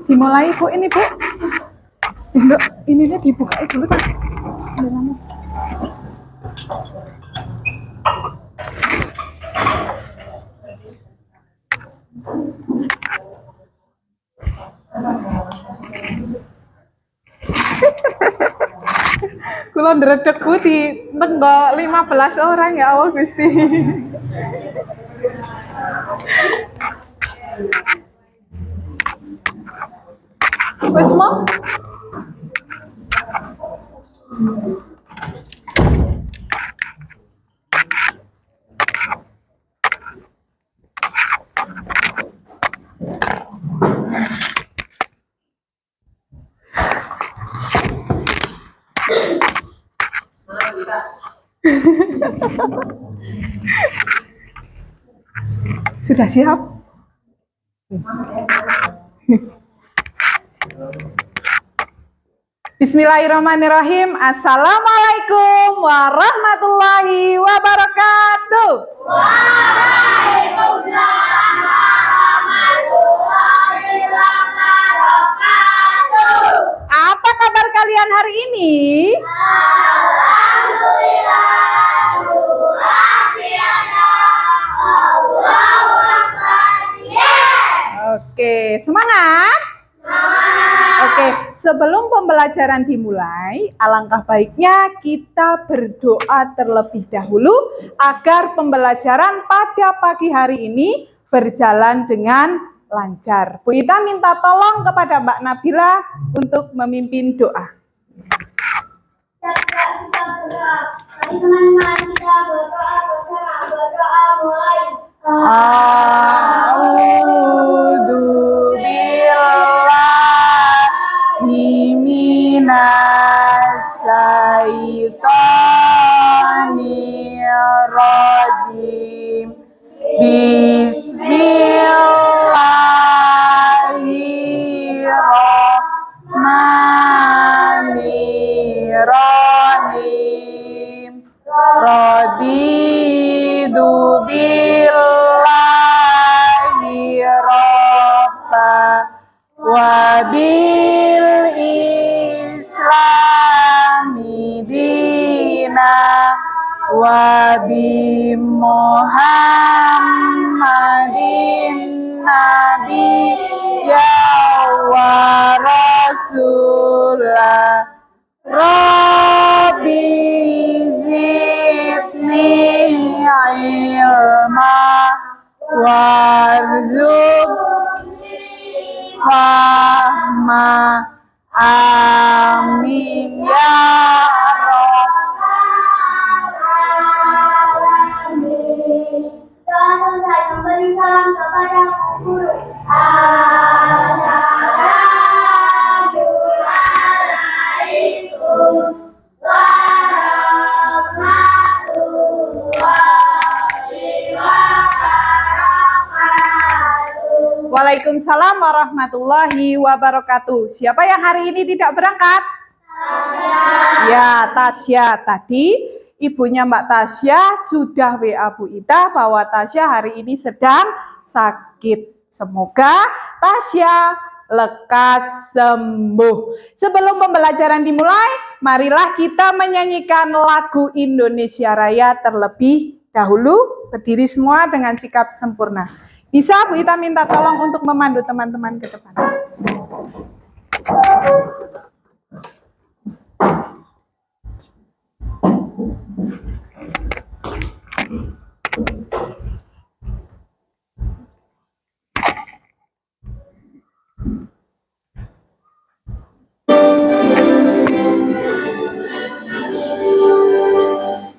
Dimulai Bu, ini Bu. Ini dia dibuka dulu kan. Kula ndredegku di tenggo 15 orang ya Allah Gusti. Wes mau? Sudah siap? Bismillahirrahmanirrahim. Assalamualaikum warahmatullahi wabarakatuh. Waalaikumsalam warahmatullahi wabarakatuh. Apa kabar kalian hari ini? Alhamdulillah. Oke, semangat? Oke, sebelum pembelajaran dimulai, alangkah baiknya kita berdoa terlebih dahulu agar pembelajaran pada pagi hari ini berjalan dengan lancar. Bu Ita minta tolong kepada Mbak Nabila untuk memimpin doa. Mari teman-teman kita berdoa bersama, berdoa mulai. A'udzu billahi minas syaitonir rajim. Bismillahirrahmanirrahim. Radidu billahi rabba wa bil islami dina wa bi Muhammadin nabiyya wa rasulah. Rabbi zidni ilma warzuqni fahma. Amin ya rabbal alamin. Doa selesai, memberi salam kepada guru. Assalamualaikum warahmatullahi wabarakatuh. Waalaikumsalam warahmatullahi wabarakatuh. Siapa yang hari ini tidak berangkat? Tasya. Ya, Tasya. Tadi ibunya Mbak Tasya sudah WA Bu Ita bahwa Tasya hari ini sedang sakit. Semoga Tasya lekas sembuh. Sebelum pembelajaran dimulai, marilah kita menyanyikan lagu Indonesia Raya terlebih dahulu. Berdiri semua dengan sikap sempurna. Bisa Bu Ita minta tolong untuk memandu teman-teman ke depan.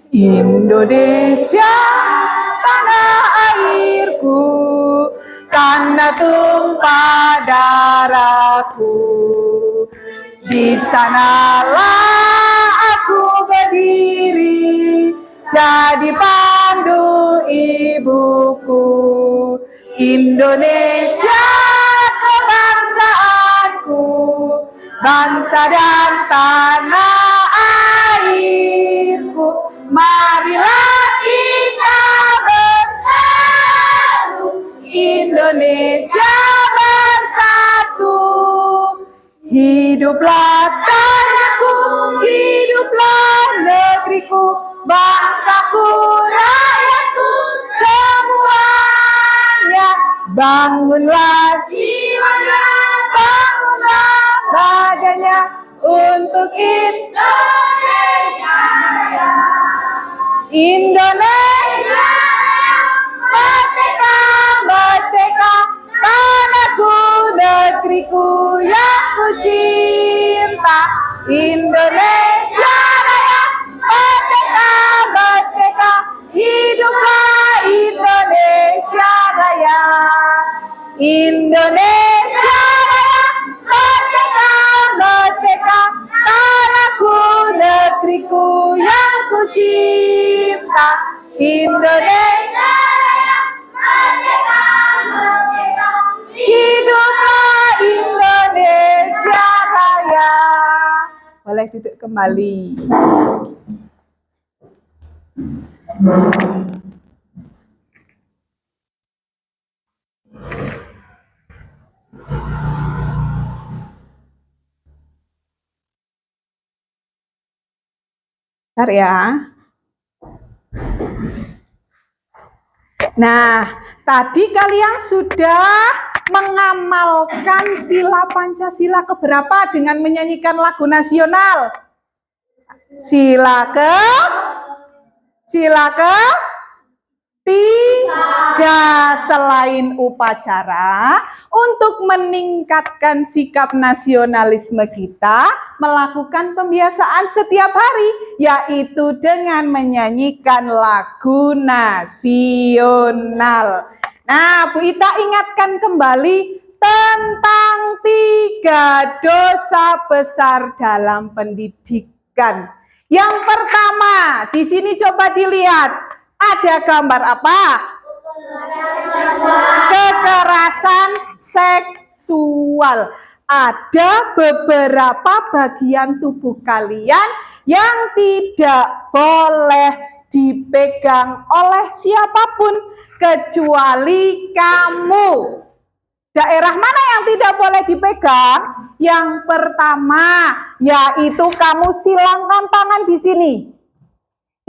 Indonesia tanah airku, tanah tumpah darahku. Di sanalah aku berdiri, jadi pandu ibuku. Indonesia kebangsaan bangsa dan tanah airku. Marilah kita bersatu, Indonesia bersatu. Hiduplah tanahku, hiduplah negeriku, bangsaku, rakyatku, semuanya. Bangunlah jiwanya, bangunlah badannya untuk Indonesia Raya. Indonesia Raya, merdeka, merdeka, tanahku, negeriku yang ku cinta. Indonesia Raya, merdeka, merdeka, hiduplah Indonesia Raya. Indonesia Raya, merdeka, merdeka, tanahku, negeriku yang ku cinta. Indonesia Raya, merdeka, merdeka, hiduplah Indonesia Raya. Boleh duduk kembali. Bentar ya. Nah, tadi kalian sudah mengamalkan sila Pancasila keberapa dengan menyanyikan lagu nasional? Sila tiga. Selain upacara, untuk meningkatkan sikap nasionalisme kita, melakukan pembiasaan setiap hari, yaitu dengan menyanyikan lagu nasional. Nah, Bu Ita ingatkan kembali tentang 3 dosa besar dalam pendidikan. Yang pertama, di sini coba dilihat, ada gambar apa? Kekerasan seksual. Ada beberapa bagian tubuh kalian yang tidak boleh dipegang oleh siapapun kecuali kamu. Daerah mana yang tidak boleh dipegang? Yang pertama, yaitu kamu silangkan tangan di sini.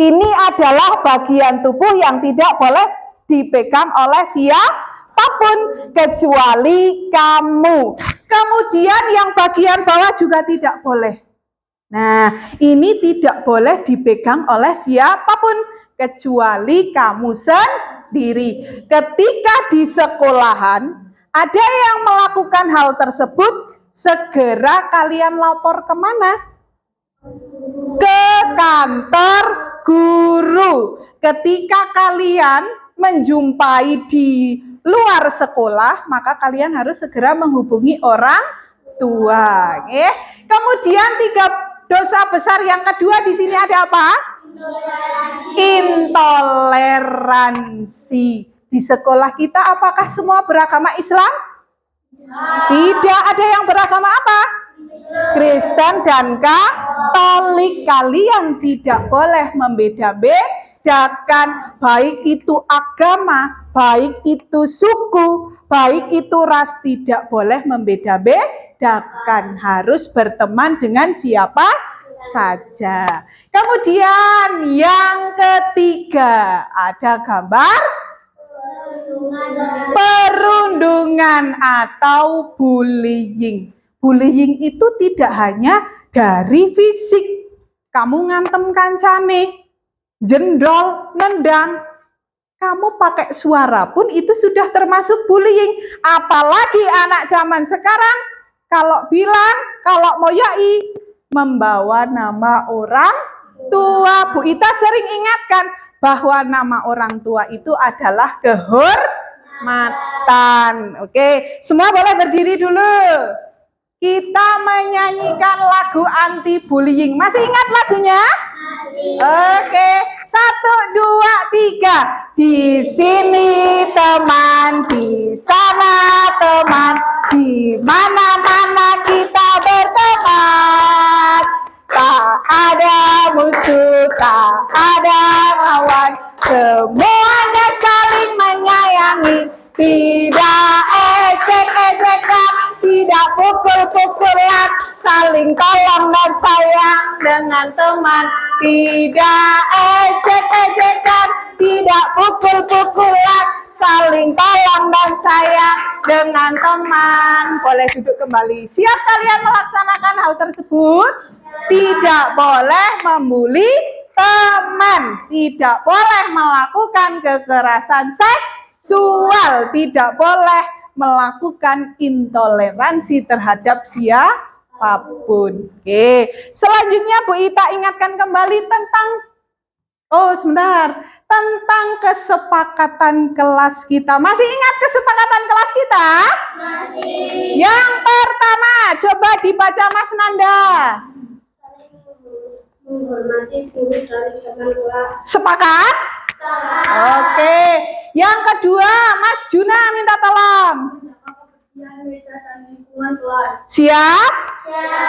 Ini adalah bagian tubuh yang tidak boleh dipegang oleh siapapun kecuali kamu. Kemudian yang bagian bawah juga tidak boleh. Nah, ini tidak boleh dipegang oleh siapapun kecuali kamu sendiri. Ketika di sekolahan ada yang melakukan hal tersebut, segera kalian lapor kemana? Ke kantor guru. Ketika kalian menjumpai di luar sekolah, maka kalian harus segera menghubungi orang tua. Kemudian 3 dosa besar yang kedua di sini ada apa? Intoleransi. Di sekolah kita apakah semua beragama Islam? Tidak, ada yang beragama apa? Kristen dan Katolik. Kalian tidak boleh membeda-bedakan, baik itu agama, baik itu suku, baik itu ras, tidak boleh membeda-bedakan. Harus berteman dengan siapa saja. Kemudian yang ketiga, ada gambar perundungan atau bullying. Bullying itu tidak hanya dari fisik. Kamu ngantem kancane, jendol, nendang. Kamu pakai suara pun itu sudah termasuk bullying. Apalagi anak zaman sekarang, kalau bilang, kalau moyai, membawa nama orang tua. Bu Ita sering ingatkan bahwa nama orang tua itu adalah kehormatan. Oke, semua boleh berdiri dulu. Kita menyanyikan lagu anti bullying. Masih ingat lagunya? Masih. Oke, 1, 2, 3. Di sini teman, di sana teman, di mana-mana kita berteman. teman, tak ada musuh, tak ada lawan, semuanya saling menyayangi, tidak ejek-ejekan, tidak pukul-pukulan, saling tolong dan sayang dengan teman, tidak ejek-ejekan, tidak pukul-pukulan, saling tolong dan sayang dengan teman. Boleh duduk kembali. Siap kalian melaksanakan hal tersebut? Tidak boleh membuli teman, tidak boleh melakukan kekerasan seksual, tidak boleh melakukan intoleransi terhadap siapapun. Oke, selanjutnya Bu Ita ingatkan kembali tentang tentang kesepakatan kelas kita. Masih ingat kesepakatan kelas kita? Masih. Yang pertama, coba dibaca Mas Nanda. Menghormati guru dari teman kelas. Sepakat? Oke. Yang kedua, Mas Juna minta tolong. Siap?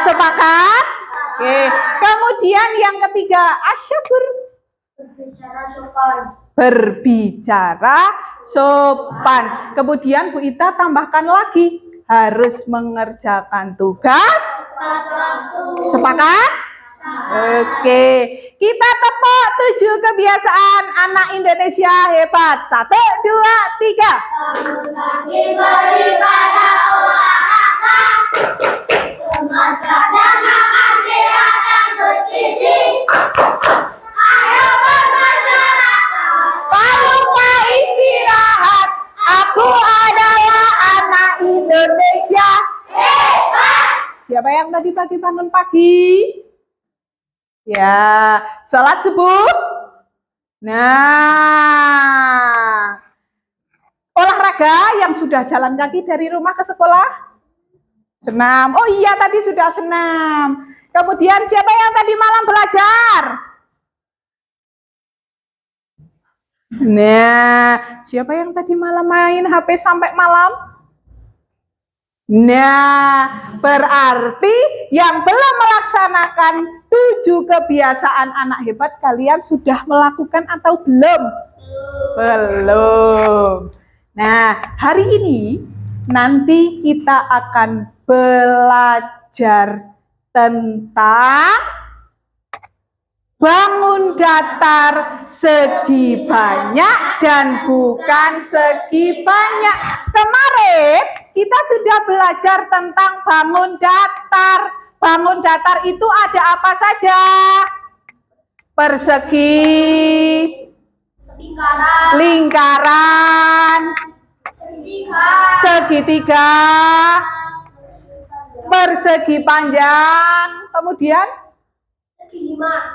Sepakat? Oke. Kemudian yang ketiga, Asyukur. Berbicara sopan. Kemudian Bu Ita tambahkan lagi, harus mengerjakan tugas. Sepakat? Oke, kita tepuk 7 kebiasaan anak Indonesia hebat. 1, 2, 3. Bangun-pagi beribadah olahraga, teman pelajaran istirahat bergizi. Ayo bermasyarakat, tak lupa istirahat. Aku adalah anak Indonesia hebat. Siapa yang tadi pagi bangun pagi? Ya, salat subuh. Nah, olahraga yang sudah jalan kaki dari rumah ke sekolah? Senam. Oh iya, tadi sudah senam. Kemudian siapa yang tadi malam belajar? Nah, siapa yang tadi malam main HP sampai malam? Nah, berarti yang belum melaksanakan 7 kebiasaan anak hebat, kalian sudah melakukan atau belum? Belum. Nah, hari ini nanti kita akan belajar tentang bangun datar segi banyak dan bukan segi banyak. Kemarin kita sudah belajar tentang bangun datar. Bangun datar itu ada apa saja? Persegi, lingkaran, segitiga, persegi panjang, kemudian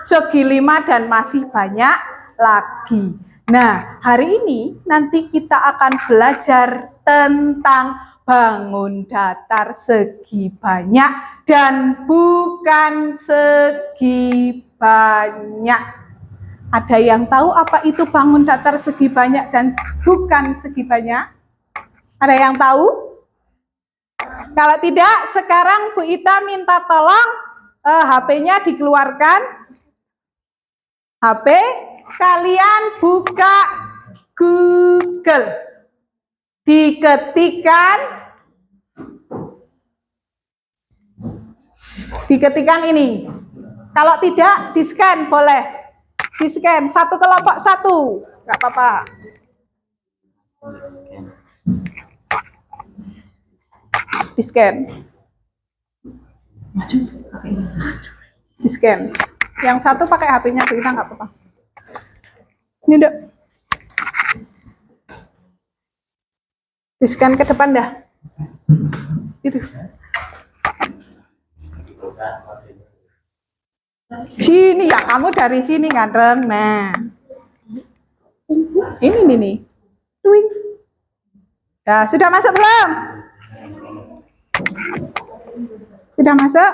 segi 5 dan masih banyak lagi. Nah, hari ini nanti kita akan belajar tentang bangun datar segi banyak dan bukan segi banyak. Ada yang tahu apa itu bangun datar segi banyak dan bukan segi banyak? Ada yang tahu? Kalau tidak, sekarang Bu Ita minta tolong HP-nya dikeluarkan. HP kalian buka Google. Diketikkan ini. Kalau tidak, di-scan boleh. Di-scan satu kelompok satu, nggak apa-apa. Di-scan. Di-scan. Yang satu pakai HP-nya, kita nggak apa-apa. Ini dok. Di-scan ke depan dah. Itu. Sini ya, kamu dari sini ngandreng. Nah. Ini nih. Twing. Ya, sudah masuk belum? Sudah masuk?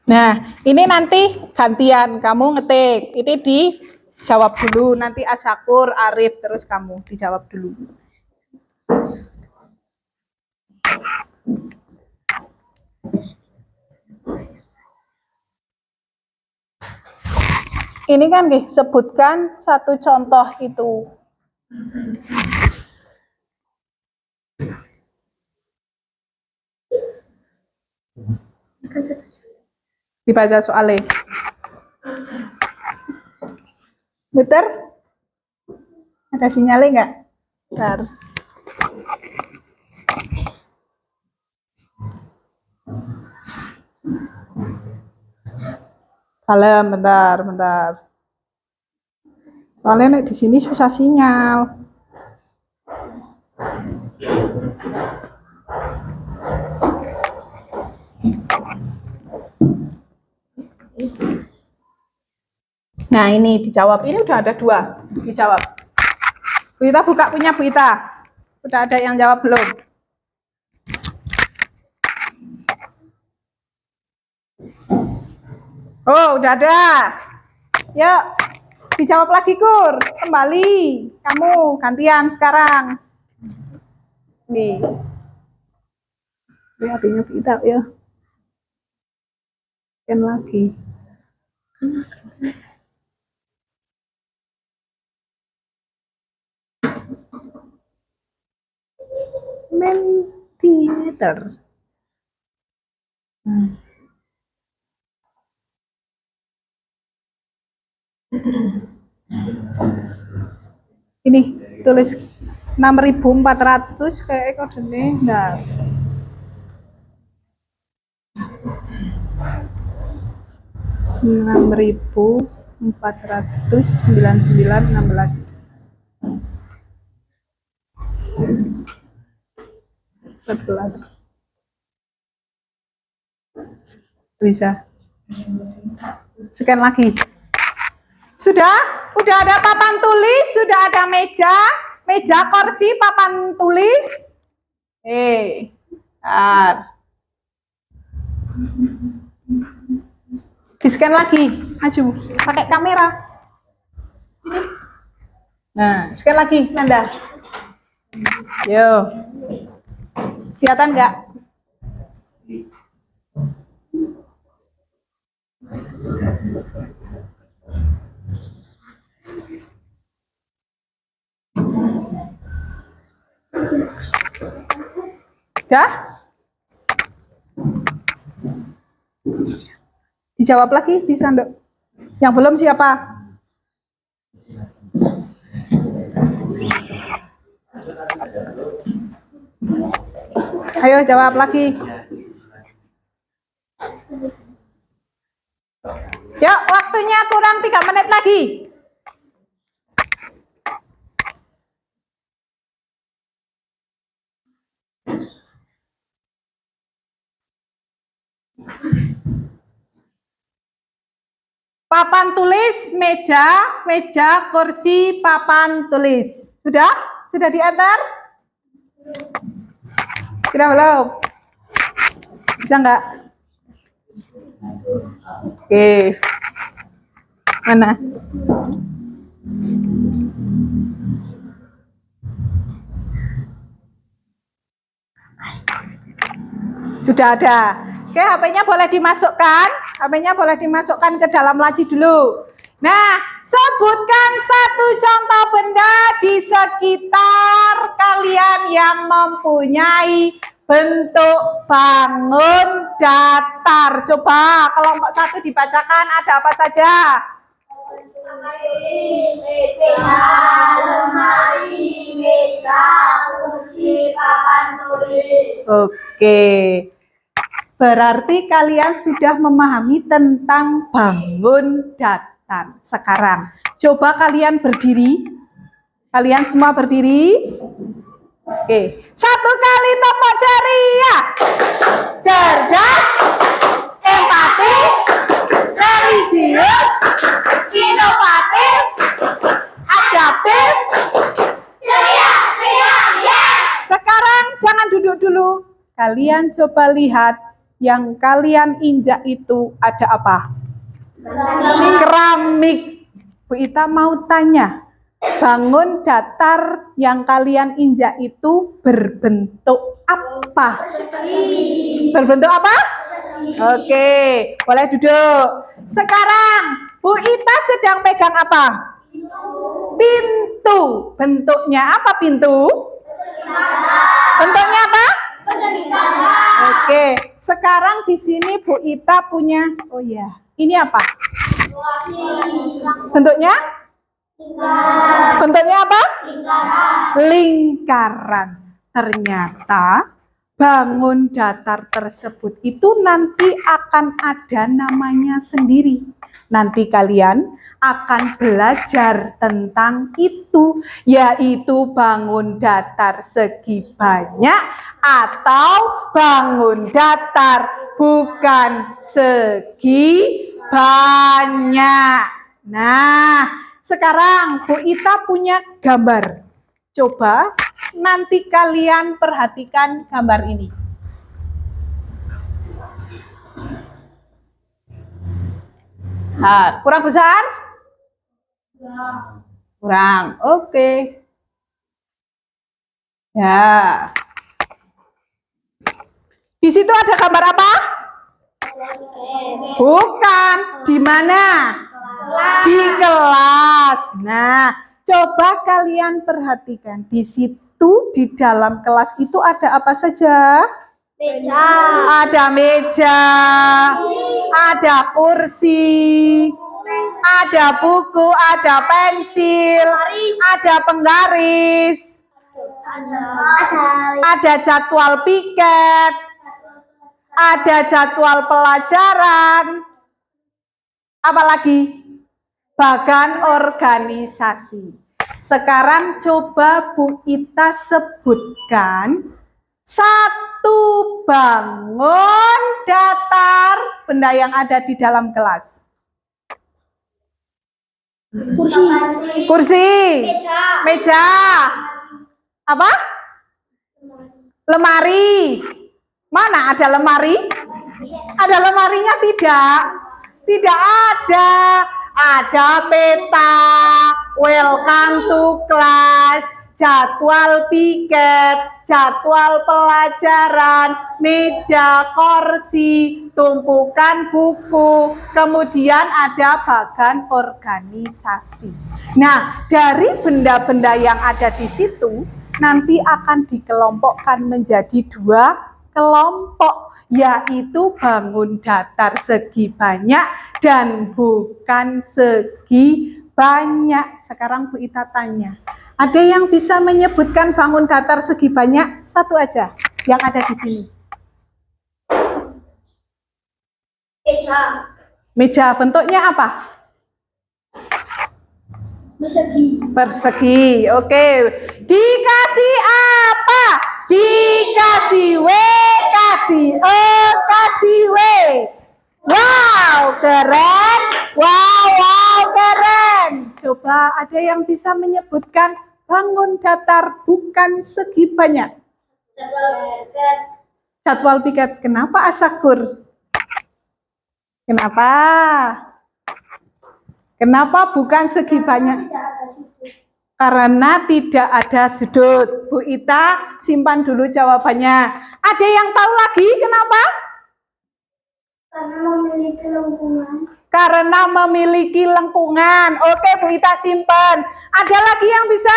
Nah, ini nanti gantian kamu ngetik. Ini di Jawab dulu, nanti Asyakur, Arif, terus kamu dijawab dulu. Ini kan sebutkan satu contoh itu. Dibaca soalnya. Muter? Ada sinyalnya nggak? Bentar. Salam, bentar. Soalnya di sini susah sinyal. Nah ini dijawab, ini udah ada 2 dijawab. Bu Ita buka punya Bu Ita. Udah ada yang jawab belum? Oh udah ada. Yuk dijawab lagi Kur, kembali. Kamu gantian sekarang. Nih. Ini HP-nya Bu Ita ya. Scan lagi. Mentimeter. Ini tulis 6.400 kayak kodenya. Nah. $6.499.16. Bisa. Scan lagi. Sudah ada papan tulis, sudah ada meja, kursi, papan tulis. Di-scan lagi, maju, pakai kamera. Nah, scan lagi, Nanda. Yo, kelihatan nggak? Udah? Dijawab lagi bisa Nduk. Yang belum siapa? Ayo jawab lagi. Yuk, waktunya kurang 3 menit lagi. Papan tulis, meja, kursi, papan tulis. Sudah? Sudah diantar? Sudah belum? Bisa nggak? Oke. Mana? Sudah ada. Oke, HP-nya boleh dimasukkan. HP-nya boleh dimasukkan ke dalam laci dulu. Nah, sebutkan satu contoh benda di sekitar kalian yang mempunyai bentuk bangun datar. Coba kelompok 1 dibacakan ada apa saja? Lemari, meja, kursi, papan tulis. Oke. Berarti kalian sudah memahami tentang bangun datar. Sekarang, coba kalian berdiri. Kalian semua berdiri. Oke. 1 kali tepuk ceria. Cerdas, empati, religius, inovatif, adaptif. Ceria, yes. Sekarang jangan duduk dulu. Kalian coba lihat yang kalian injak itu ada apa? Keramik. Bu Ita mau tanya, bangun datar yang kalian injak itu berbentuk apa? Berbentuk apa? Oke, boleh duduk. Sekarang Bu Ita sedang pegang apa? Pintu. Bentuknya apa pintu? Bentuknya apa? Oke, sekarang di sini Bu Ita punya, oh ya, ini apa? Bentuknya? Bentuknya apa? Lingkaran. Ternyata bangun datar tersebut itu nanti akan ada namanya sendiri. Nanti kalian akan belajar tentang itu, yaitu bangun datar segi banyak atau bangun datar bukan segi banyak. Nah, sekarang Bu Ita punya gambar. Coba nanti kalian perhatikan gambar ini. Nah, kurang besar? Kurang. Oke. Ya. Di situ ada gambar apa? Bukan. Di mana? Di kelas. Nah, coba kalian perhatikan. Di situ di dalam kelas itu ada apa saja? Meja. Ada meja, ada kursi, ada buku, ada pensil, ada penggaris, ada jadwal piket, ada jadwal pelajaran, apalagi bagan organisasi. Sekarang coba Bu Ita sebutkan satu bangun datar benda yang ada di dalam kelas. Kursi. Kursi. Meja. Meja. Apa? Lemari. Mana ada lemari? Ada lemarinya tidak? Tidak ada. Ada peta, welcome to class, jadwal piket, jadwal pelajaran, meja, kursi, tumpukan buku, kemudian ada bagan organisasi. Nah, dari benda-benda yang ada di situ, nanti akan dikelompokkan menjadi 2 kelompok, yaitu bangun datar segi banyak dan bukan segi banyak. Sekarang Bu Ita tanya, ada yang bisa menyebutkan bangun datar segi banyak? Satu aja yang ada di sini. Meja. Meja bentuknya apa? Persegi. Persegi. Oke. Dikasih apa? Dikasih W, kasih E, kasih W. Wow, keren. Wow, keren. Coba ada yang bisa menyebutkan bangun datar bukan segi banyak? Jadwal piket. Kenapa Asakur? Kenapa? Kenapa bukan segi banyak? Karena tidak ada sudut. Bu Ita simpan dulu jawabannya. Ada yang tahu lagi kenapa? Karena memiliki lengkungan. Karena memiliki lengkungan. Oke, Bu Ita simpan. Ada lagi yang bisa?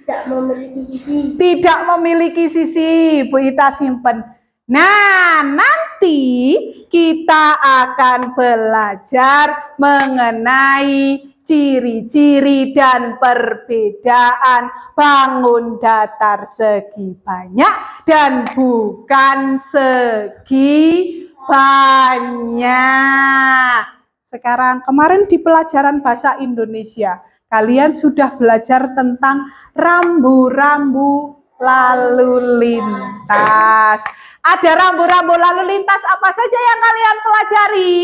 Tidak memiliki sisi. Tidak memiliki sisi. Bu Ita simpan. Nah, nanti kita akan belajar mengenai ciri-ciri dan perbedaan bangun datar segi banyak dan bukan segi banyak. Sekarang, kemarin di pelajaran bahasa Indonesia, kalian sudah belajar tentang rambu-rambu lalu lintas. Ada rambu-rambu lalu lintas apa saja yang kalian pelajari?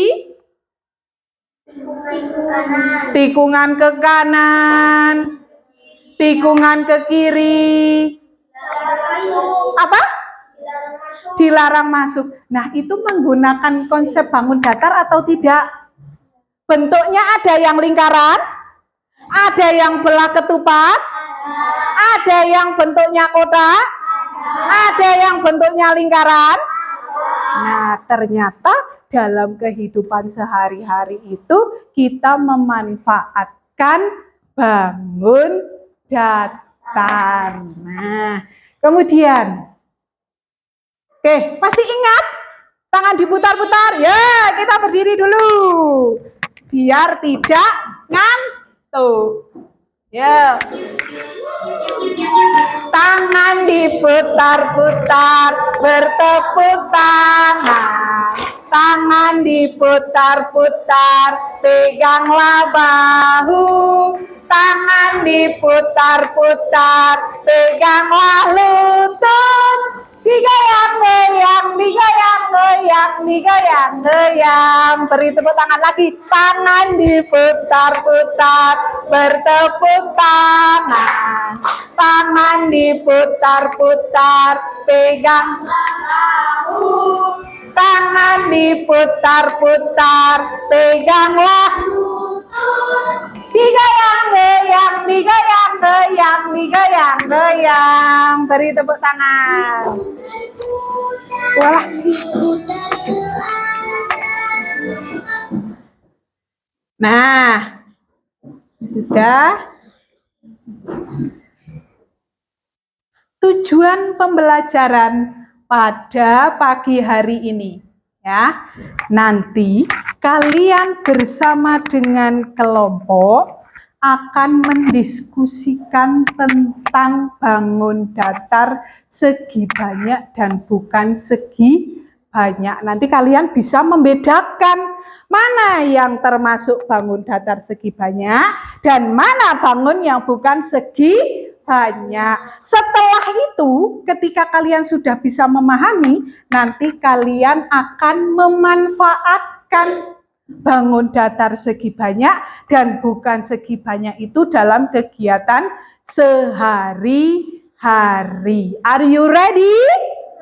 Tikungan ke kanan, tikungan ke kiri. Apa? Dilarang masuk. Nah, itu menggunakan konsep bangun datar atau tidak? Bentuknya ada yang lingkaran, ada yang belah ketupat, ada yang bentuknya kotak, ada yang bentuknya lingkaran. Nah, ternyata dalam kehidupan sehari-hari itu kita memanfaatkan bangun datar. Nah, kemudian, oke, masih ingat? Tangan diputar-putar. Ya, kita berdiri dulu. Biar tidak ngantuk. Ya. Tangan diputar-putar, bertepuk tangan. Tangan diputar-putar, peganglah bahu. Tangan diputar-putar, peganglah lutut. Digoyang-goyang, digoyang-goyang, digoyang-goyang. Beri tepuk tangan lagi. Tangan diputar-putar, bertepuk tangan. Tangan diputar-putar, pegang bahu. Tangan diputar-putar, peganglah lutut. Digoyang-goyang, digoyang-goyang, digoyang-goyang. Beri tepuk tangan. Wah. Nah, sudah. Tujuan pembelajaran pada pagi hari ini, ya. Nanti kalian bersama dengan kelompok akan mendiskusikan tentang bangun datar segi banyak dan bukan segi banyak. Nanti kalian bisa membedakan mana yang termasuk bangun datar segi banyak dan mana bangun yang bukan segi banyak. Setelah itu, ketika kalian sudah bisa memahami, nanti kalian akan memanfaatkan bangun datar segi banyak dan bukan segi banyak itu dalam kegiatan sehari-hari. Are you ready?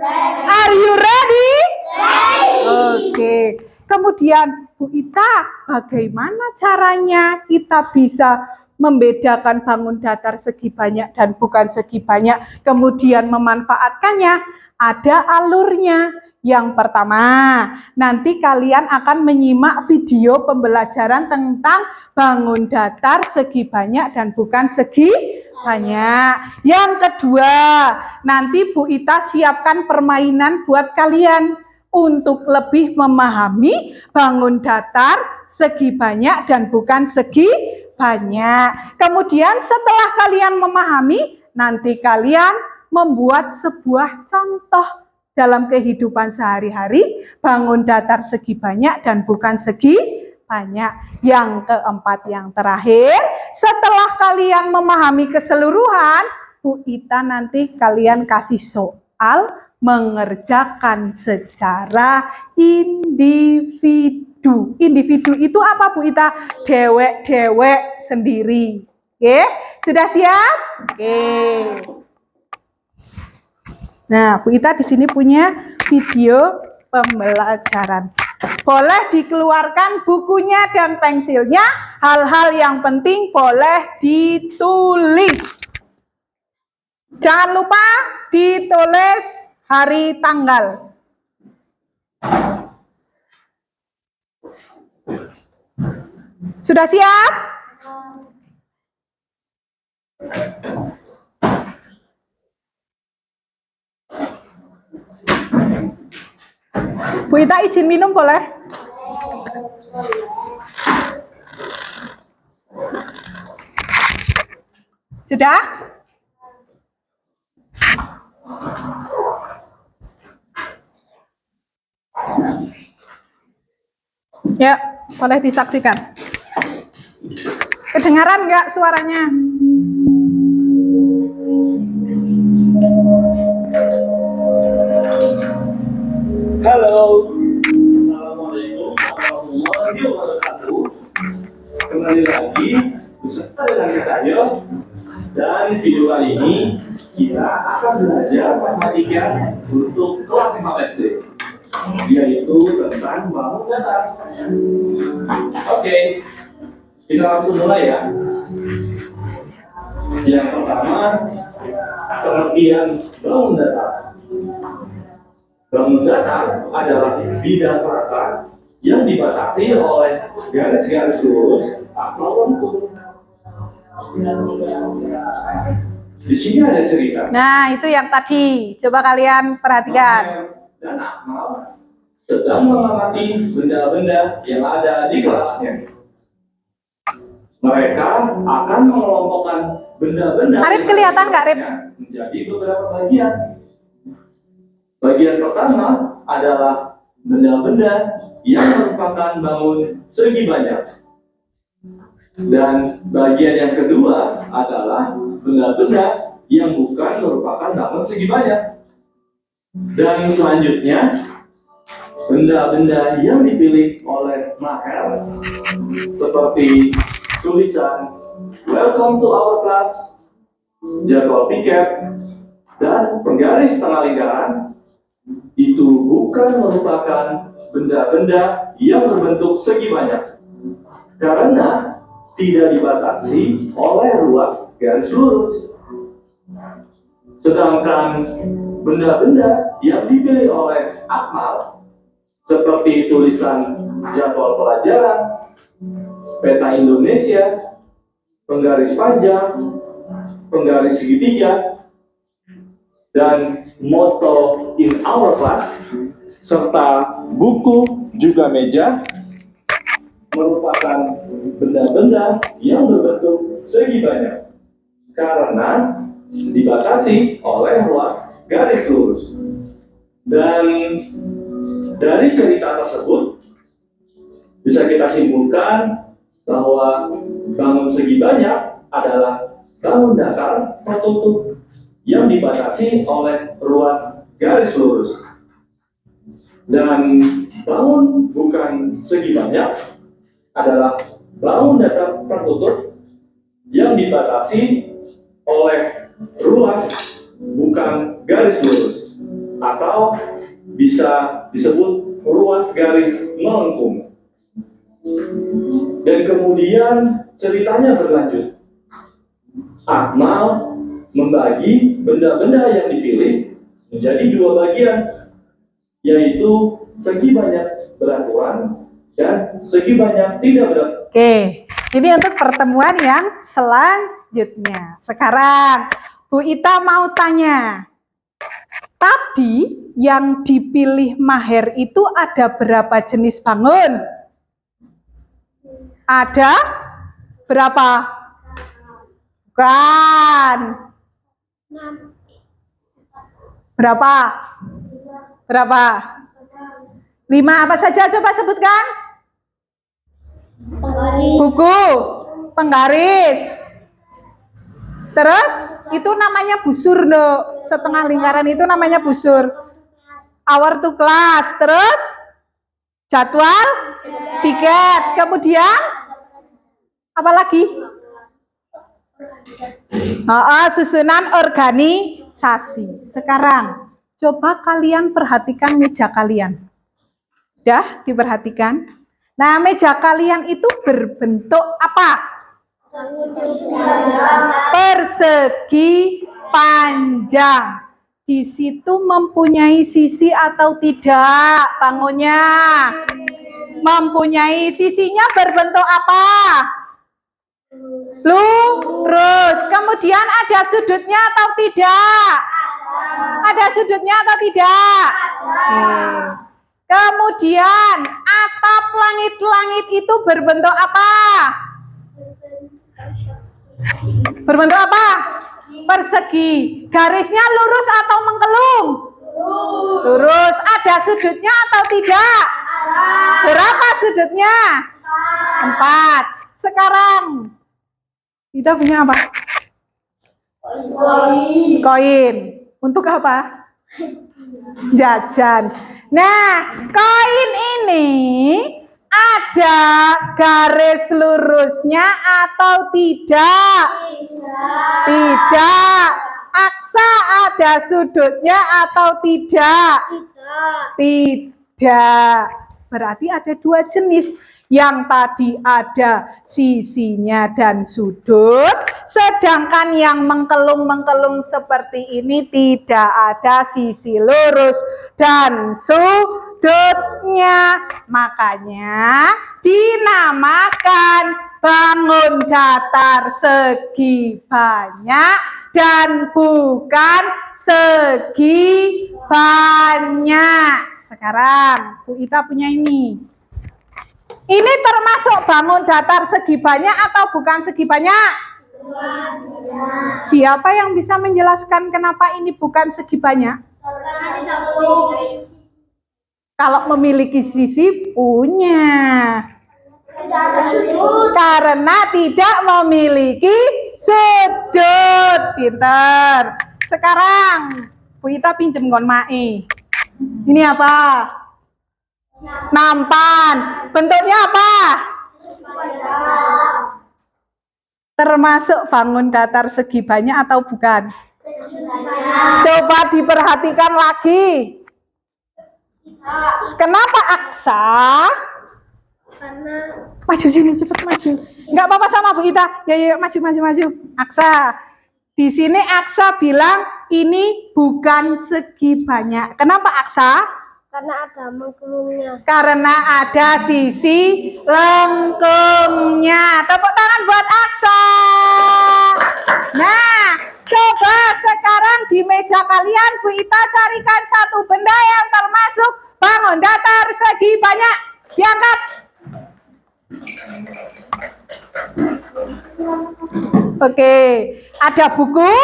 Ready. Are you ready? Ready. Oke. Kemudian Bu Ita, bagaimana caranya kita bisa membedakan bangun datar segi banyak dan bukan segi banyak, kemudian memanfaatkannya? Ada alurnya. Yang pertama, nanti kalian akan menyimak video pembelajaran tentang bangun datar segi banyak dan bukan segi banyak. Yang kedua, nanti Bu Ita siapkan permainan buat kalian untuk lebih memahami bangun datar segi banyak dan bukan segi banyak. Kemudian setelah kalian memahami, nanti kalian membuat sebuah contoh dalam kehidupan sehari-hari, bangun datar segi banyak dan bukan segi banyak. Yang keempat, yang terakhir, setelah kalian memahami keseluruhan, Bu Ita nanti kalian kasih soal mengerjakan secara individu. Individu itu apa Bu Ita? Dewek-dewek sendiri. Oke, sudah siap? Oke. Nah, Bu Ita di sini punya video pembelajaran. Boleh dikeluarkan bukunya dan pensilnya. Hal-hal yang penting boleh ditulis. Jangan lupa ditulis hari tanggal. Sudah siap? Bu Ita izin minum boleh? Sudah? Ya, boleh disaksikan. Kedengaran nggak suaranya? Halo, Assalamualaikum warahmatullahi wabarakatuh. Kembali lagi beserta dengan Kak Cahyo, dan video kali ini kita akan belajar matematika untuk kelas 4 SD. yaitu tentang bangun datar. Oke, kita langsung mulai ya. Yang pertama, pengertian bangun datar. Bangun datar adalah bidang rata yang dibatasi oleh garis-garis lurus atau lengkung. Di sini ada cerita. Nah, itu yang tadi. Coba kalian perhatikan. Noel dan Akmal sedang mengamati benda-benda yang ada di kelasnya. Mereka akan mengelompokkan benda-benda Arif kelihatan nggak, Arif? menjadi beberapa bagian. Bagian pertama adalah benda-benda yang merupakan bangun segi banyak. Dan bagian yang kedua adalah benda-benda yang bukan merupakan bangun segi banyak. Dan selanjutnya, benda-benda yang dipilih oleh Maher seperti tulisan Welcome to our class, jadwal piket, dan penggaris tengah lingkaran itu bukan merupakan benda-benda yang berbentuk segi banyak karena tidak dibatasi oleh ruas garis lurus. Sedangkan benda-benda yang dipilih oleh Akmal seperti tulisan jadwal pelajaran, peta Indonesia, penggaris panjang, penggaris segitiga, dan motto in our class, serta buku juga meja merupakan benda-benda yang berbentuk segi banyak karena dibatasi oleh ruas garis lurus. Dan dari cerita tersebut bisa kita simpulkan bahwa bangun segi banyak adalah bangun datar tertutup yang dibatasi oleh ruas garis lurus. Dan bangun bukan segi banyak adalah bangun datar tertutup yang dibatasi oleh ruas bukan garis lurus atau bisa disebut ruas garis melengkung. Dan kemudian ceritanya berlanjut. Akmal membagi benda-benda yang dipilih menjadi dua bagian, yaitu segi banyak beraturan dan segi banyak tidak beraturan. Oke, ini untuk pertemuan yang selanjutnya. Sekarang Bu Ita mau tanya, tadi yang dipilih Maher itu ada berapa jenis bangun? Ada berapa? Bukan. Berapa? Berapa? 5 apa saja? Coba sebutkan. Buku, penggaris. Terus itu namanya busur, Dok. Setengah lingkaran itu namanya busur. Hour to class. Terus jadwal piket. Kemudian apa lagi? Susunan organisasi. Sekarang coba kalian perhatikan meja kalian. Udah diperhatikan? Nah, meja kalian itu berbentuk apa? Persegi panjang. Di situ mempunyai sisi atau tidak bangunnya? Mempunyai. Sisinya berbentuk apa? Lurus. Kemudian ada sudutnya atau tidak? Ada sudutnya atau tidak? Kemudian atap langit-langit itu berbentuk apa? Berbentuk apa? Persegi. Garisnya lurus atau mengkelung? Lurus. Ada sudutnya atau tidak? Berapa sudutnya? 4. Sekarang kita punya apa? Koin. Untuk apa? Jajan. Nah, koin ini ada garis lurusnya atau tidak? Tidak. Aksa ada sudutnya atau tidak? Tidak. Berarti ada dua jenis. Yang tadi ada sisinya dan sudut, sedangkan yang mengkelung-mengkelung seperti ini tidak ada sisi lurus dan sudutnya. Makanya dinamakan bangun datar segi banyak dan bukan segi banyak. Sekarang Bu Ita punya ini. Ini termasuk bangun datar segi banyak atau bukan segi banyak? Siapa yang bisa menjelaskan kenapa ini bukan segi banyak? Kalau memiliki sisi punya. Karena tidak memiliki sudut. Pinter. Sekarang Bu Ita pinjem ngon mae. Ini apa? Nampan. Bentuknya apa? Termasuk bangun datar segi banyak atau bukan? Coba diperhatikan lagi. Kenapa aksa? Maju sini, cepat maju. Enggak apa-apa sama Bu Ita. Ya, yuk maju. Aksa. Di sini Aksa bilang ini bukan segi banyak. Kenapa Aksa? Karena ada mengkelungnya. Karena ada sisi lengkungnya. Tepuk tangan buat Aksa. Nah, coba sekarang di meja kalian Bu Ita carikan satu benda yang termasuk bangun datar segi banyak. Diangkat. Oke, ada buku,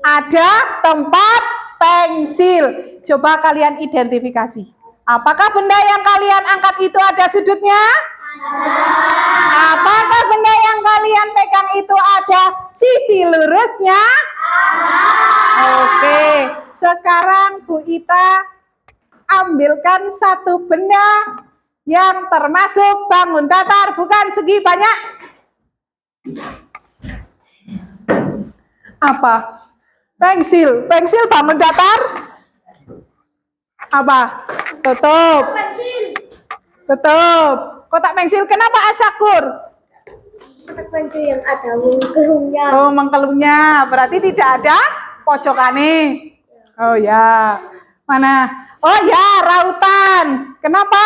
ada tempat, pensil. Coba kalian identifikasi. Apakah benda yang kalian angkat itu ada sudutnya? Apakah benda yang kalian pegang itu ada sisi lurusnya? Oke, sekarang Bu Ita ambilkan satu benda yang termasuk bangun datar bukan segi banyak. Apa? Pensil. Pensil bangun datar? Apa? Tutup. Tutup. Kotak pensil. Kenapa Asyakur? Kotak pensil yang ada mengkelungnya. Oh, mengkelungnya. Berarti tidak ada pojokane. Oh ya. Mana? Oh ya, rautan. Kenapa?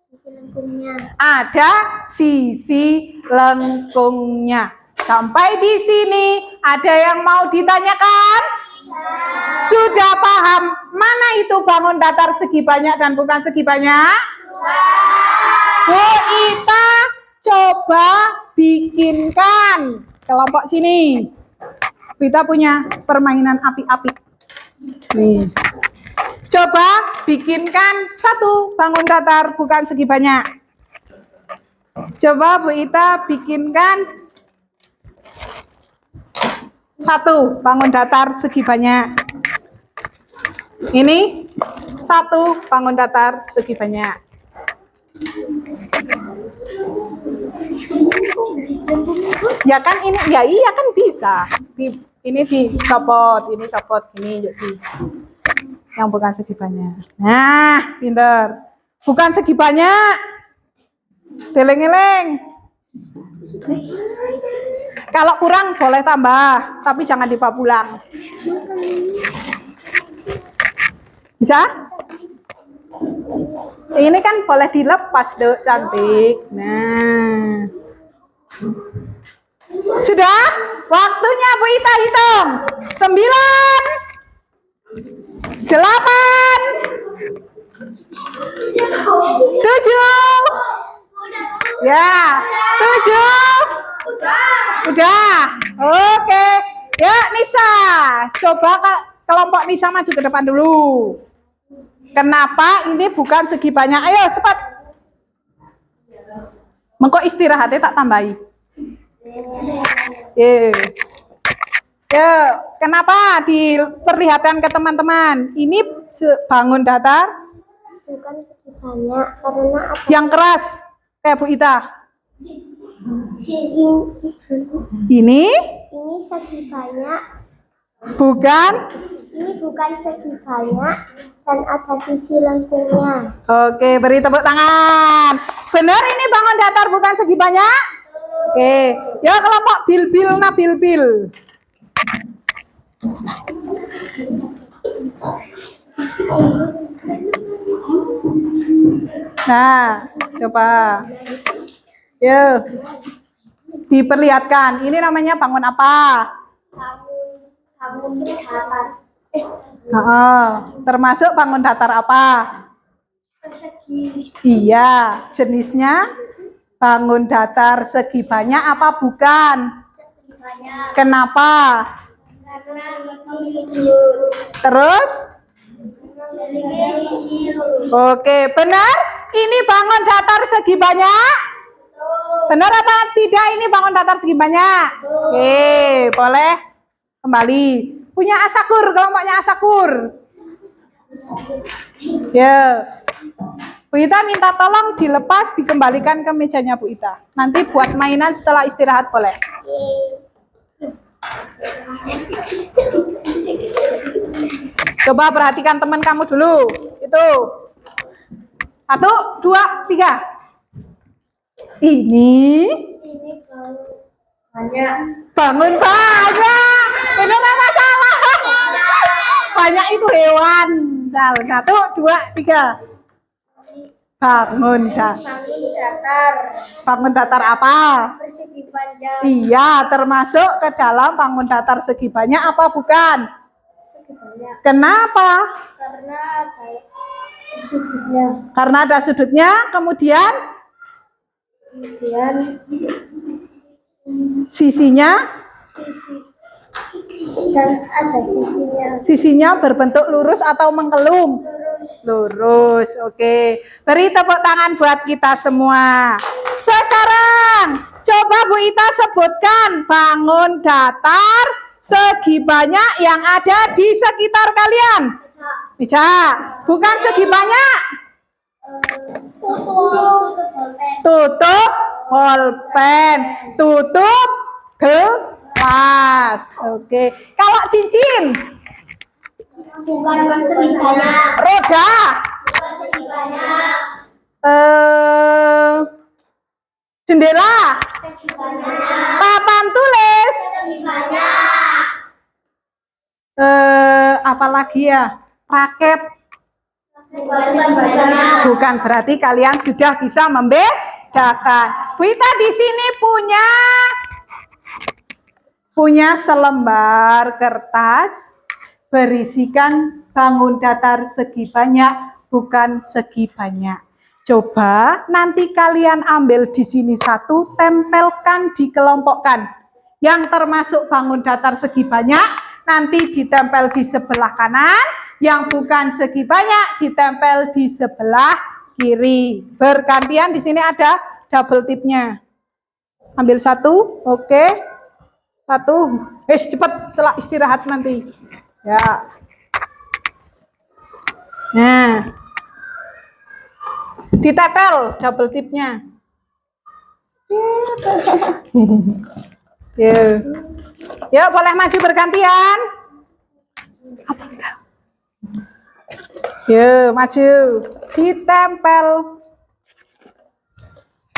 Sisi lengkungnya. Ada sisi lengkungnya. Sampai di sini ada yang mau ditanyakan? Sudah paham mana itu bangun datar segi banyak dan bukan segi banyak? Bu Ita coba bikinkan kelompok sini. Bu Ita punya permainan api-api. Nih. Coba bikinkan satu bangun datar bukan segi banyak. Coba Bu Ita bikinkan satu bangun datar segi banyak. Ini satu bangun datar segi banyak. Ya kan ini, ya iya kan bisa. Ini dicopot, ini copot, ini jadi yang bukan segi banyak. Nah, pinter. Bukan segi banyak. Deleng-eleng. Kalau kurang boleh tambah, tapi jangan dibawa pulang. Bisa? Ini kan boleh dilepas, Dek, cantik. Nah. Sudah? Waktunya Bu Ita hitung. 9, 8, 7. Ya, 7. Udah. Oke. Ya, Nisa. Coba kelompok Nisa maju ke depan dulu. Kenapa ini bukan segi banyak? Ayo, cepat. Mengko istirahatnya tak tambahi. Kenapa diperlihatkan ke teman-teman? Ini bangun datar Bukan segi banyak karena apa? yang keras kayak Bu Ita. Ini segi banyak. bukan Ini bukan segi banyak dan ada sisi lengkungnya. Oke, beri tepuk tangan. Benar ini bangun datar bukan segi banyak? Oke, ya kelompok bil-bil nah bil-bil. Nah, coba. Yuk. Diperlihatkan. Ini namanya bangun apa? Bangun datar. Termasuk bangun datar apa? Persegi. Iya, jenisnya bangun datar segi banyak apa bukan? Segi banyak. Kenapa? Karena menghijau. Terus? Memiliki sisi lurus. Oke, benar? Ini bangun datar segi banyak? Benar apa tidak ini bangun datar segi banyak? Oke, boleh kembali. Punya Asakur, kelompoknya Asakur. Ya. Bu Ita minta tolong dilepas, dikembalikan ke mejanya Bu Ita. Nanti buat mainan setelah istirahat boleh. Coba perhatikan teman kamu dulu. Itu. 1, 2, 3. Ini Banyak. bangun banyak. Benar apa salah? Banyak itu hewan. 1, 2, 3. Bangun datar. Bangun datar. Bangun datar apa? Persegi panjang. Iya, termasuk ke dalam bangun datar segi banyak apa bukan? Segi banyak. Kenapa? Karena ada sudutnya. Karena ada sudutnya, kemudian sisinya dan ada sisinya. sisinya berbentuk lurus atau mengkelung? Lurus. Oke. Beri tepuk tangan buat kita semua. Sekarang coba Bu Ita sebutkan bangun datar segi banyak yang ada di sekitar kalian. Bisa. Bukan segi banyak. Tutup bolpen. Tutup gelas. Oke. Kalau cincin? Bukan segi banyak. Roda? Bukan segi banyak. Jendela? Segi banyak. Papan tulis? Segi banyak. Apalagi ya? Raket? Bukan segi banyak. Bukan, berarti kalian sudah bisa membedakan. Bu Ita di sini punya selembar kertas berisikan bangun datar segi banyak, bukan segi banyak. Coba nanti kalian ambil di sini satu, tempelkan, dikelompokkan. Yang termasuk bangun datar segi banyak, nanti ditempel di sebelah kanan, yang bukan segi banyak ditempel di sebelah kiri. Bergantian, di sini ada double tipnya. Ambil satu, oke. Satu, cepat setelah istirahat nanti. Ya. Nah. Ditetel double tipnya. Ya, boleh maju bergantian. Ya, maju. Ditempel.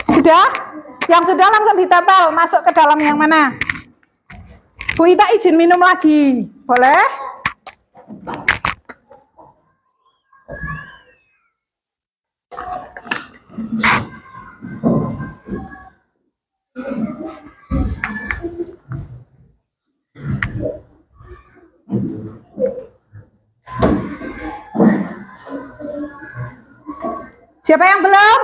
Sudah? Yang sudah langsung ditempel. Masuk ke dalam yang mana? Bu Ita izin minum lagi. Boleh? Siapa yang belum?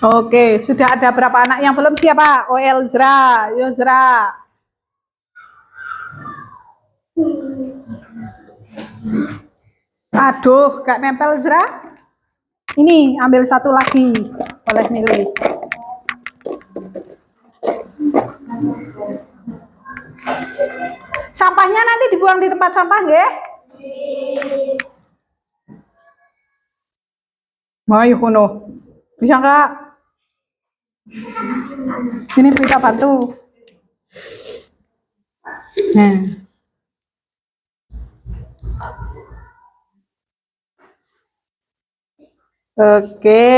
Oke, sudah ada berapa anak yang belum? Siapa? Oh, Elzra, Yozra. Aduh, gak nempel Zra. Ini ambil satu lagi, boleh milih. Sampahnya nanti dibuang di tempat sampah, nggih? Mau kuno. Bisa enggak? Ini kita bantu. Nah. Oke.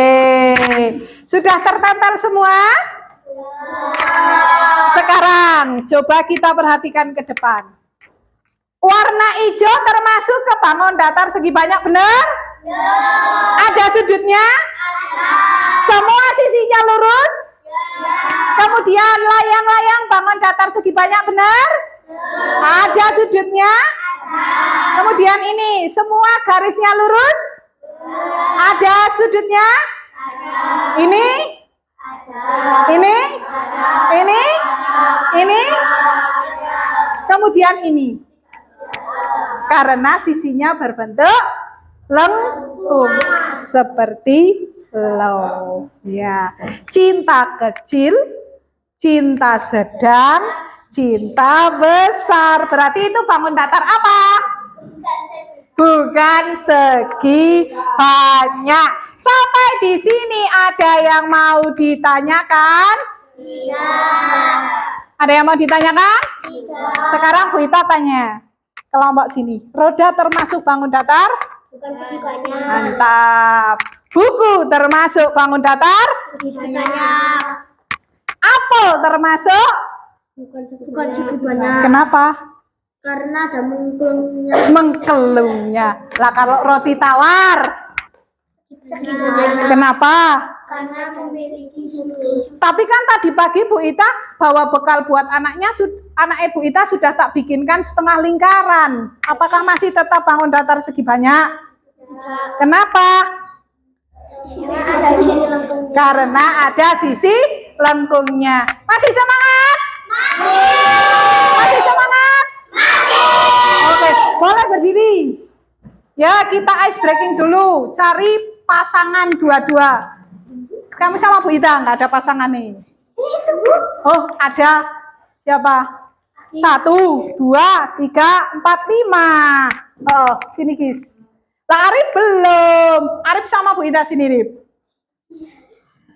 Sudah tertempel semua? Sekarang coba kita perhatikan ke depan. Warna hijau termasuk ke bangun datar segi banyak, benar? Ada sudutnya? Semua sisinya lurus? Kemudian layang-layang bangun datar segi banyak, benar? Ada sudutnya? Kemudian ini, semua garisnya lurus? Ada sudutnya? Ini? Ini? Ini? Kemudian ini. Karena sisinya berbentuk lengkung seperti love. Ya. Cinta kecil, cinta sedang, cinta besar. Berarti itu bangun datar apa? Bukan segi banyak. Sampai di sini ada yang mau ditanyakan? Tidak. Ada yang mau ditanyakan? Tidak. Sekarang Bu Ita tanya. Kelompok sini. Roda termasuk bangun datar? Bukan segi banyak. Mantap. Buku termasuk bangun datar? Segi banyak. Apel termasuk? Bukan segi banyak. Kenapa? Karena ada mengkelungnya. Mengkelungnya. Lah kalau roti tawar? Segi banyak. Kenapa? Karena memiliki sudut. Tapi kan tadi pagi Bu Ita bawa bekal buat anaknya, anak Ibu Ita sudah tak bikinkan setengah lingkaran. Apakah masih tetap bangun datar segi banyak? Kenapa? Ada sisi lengkungnya. Karena ada sisi lengkungnya. Masih semangat? Masih semangat? Oke, boleh berdiri. Ya, kita ice breaking dulu. Cari pasangan dua-dua. Kamu sama Bu Ida nggak ada pasangan nih? Oh, ada. Siapa? 1, 2, 3, 4, 5. Oh, sini Kis. Lah Arif belum. Arif sama Bu Ida sini, Rip.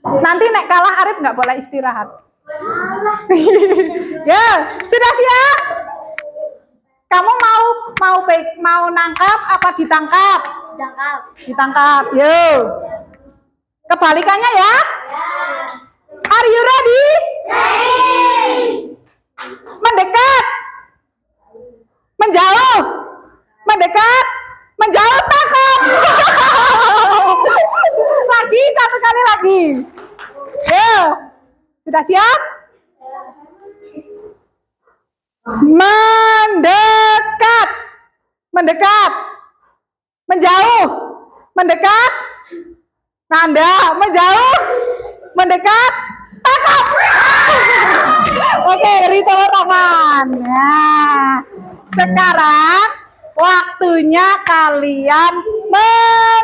Nanti nek kalah Arif nggak boleh istirahat. Ya, sudah siap? Kamu mau nangkap apa ditangkap? Ditangkap. Ditangkap. Yuk. Kebalikannya ya? Are you ready? Mendekat. Menjauh. Mendekat. Menjauh, tangkap. Lagi, satu kali lagi. Yuk. Sudah siap? Mendekat. Mendekat. Menjauh. Mendekat. Nanda, menjauh, mendekat, tangkap. Oke, beri tepuk tangan. Nah, sekarang waktunya kalian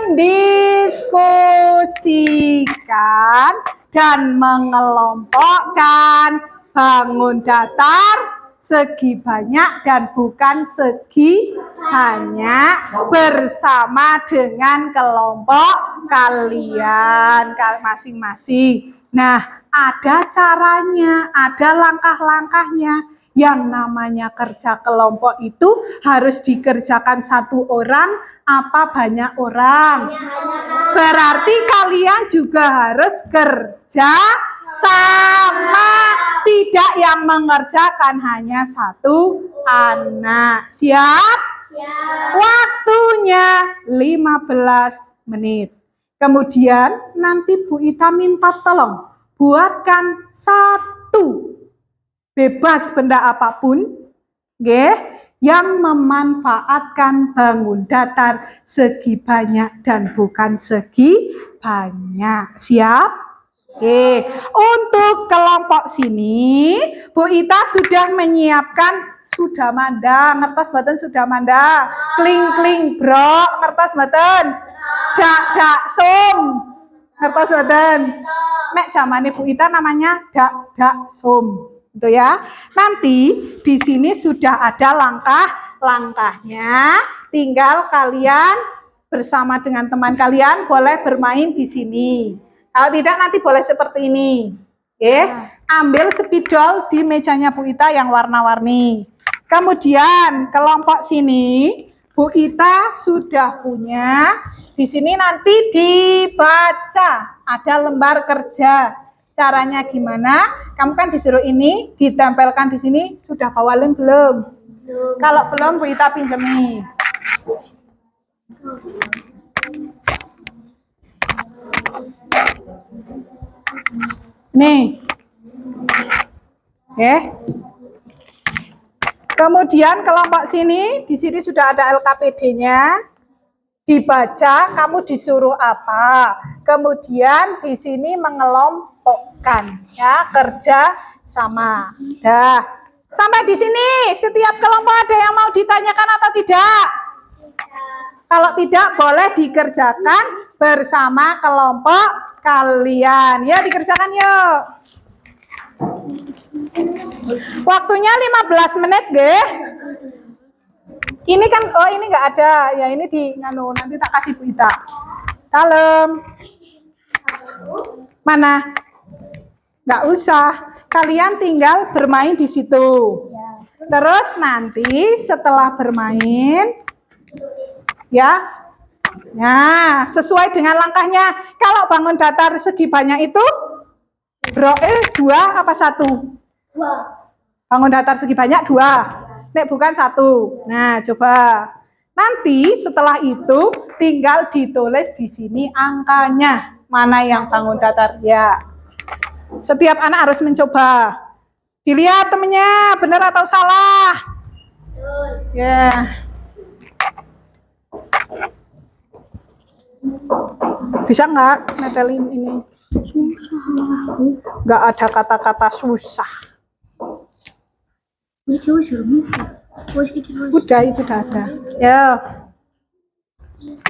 mendiskusikan dan mengelompokkan bangun datar segi banyak dan bukan segi banyak bersama dengan kelompok kalian masing-masing. Nah, ada caranya, ada langkah-langkahnya. Yang namanya kerja kelompok itu harus dikerjakan satu orang apa banyak orang. Berarti kalian juga harus kerja sama, tidak yang mengerjakan hanya satu anak. Siap? Siap. Waktunya 15 menit. Kemudian nanti Bu Ita minta tolong buatkan satu, bebas benda apapun, yang memanfaatkan bangun datar segi banyak dan bukan segi banyak. Siap? Oke, untuk kelompok sini, Bu Ita sudah menyiapkan sudah manda, ngertos boten sudah manda, kling brok, ngertos boten, dak sum, ngertos boten. Nek zamane Bu Ita namanya dak sum, gitu ya. Nanti di sini sudah ada langkah-langkahnya, tinggal kalian bersama dengan teman kalian boleh bermain di sini. Kalau tidak nanti boleh seperti ini. Ambil spidol di mejanya Bu Ita yang warna-warni. Kemudian kelompok sini Bu Ita sudah punya. Di sini nanti dibaca, ada lembar kerja. Caranya gimana? Kamu kan disuruh ini ditempelkan di sini. Sudah bawa lem belum? Kalau belum Bu Ita pinjemi. Nih. Kemudian kelompok sini, di sini sudah ada LKPD-nya. Dibaca, kamu disuruh apa? Kemudian di sini mengelompokkan, ya, kerja sama. Dah. Sampai di sini, setiap kelompok ada yang mau ditanyakan atau tidak? Kalau tidak, boleh dikerjakan bersama kelompok kalian. Ya, dikerjakan yuk. Waktunya 15 menit, deh. Ini kan, oh ini nggak ada. Ya ini nanti tak kasih Bu Ita. Dalam. Mana? Nggak usah. Kalian tinggal bermain di situ. Terus nanti setelah bermain, ya, nah sesuai dengan langkahnya. Kalau bangun datar segi banyak itu, 2 apa 1? 2. Bangun datar segi banyak 2. Nek bukan 1. Nah, coba. Nanti setelah itu tinggal ditulis di sini angkanya. Mana yang bangun datar? Ya. Setiap anak harus mencoba. Dilihat temennya, benar atau salah? Ya. Bisa nggak netelin ini? Susah. Nggak ada kata-kata susah. Udah, itu udah ada. Ya.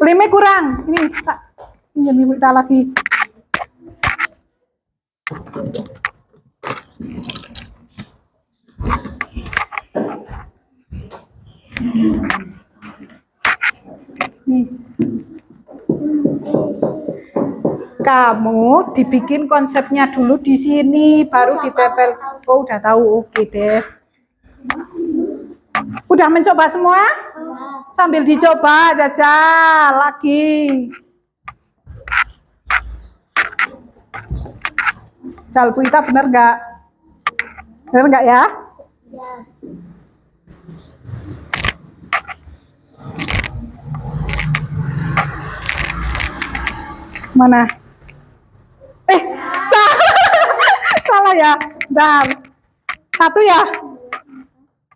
Lemnya kurang. Ini tak pinjam Ibu Ita lagi. Nih. Kamu dibikin konsepnya dulu di sini, baru ditempel. Oh, udah tahu. Oke deh. Udah mencoba semua? Sambil dicoba, jajal lagi. Jal, Bu Ita bener nggak? Bener nggak ya? Mana? Salah ya. Dan 1 ya.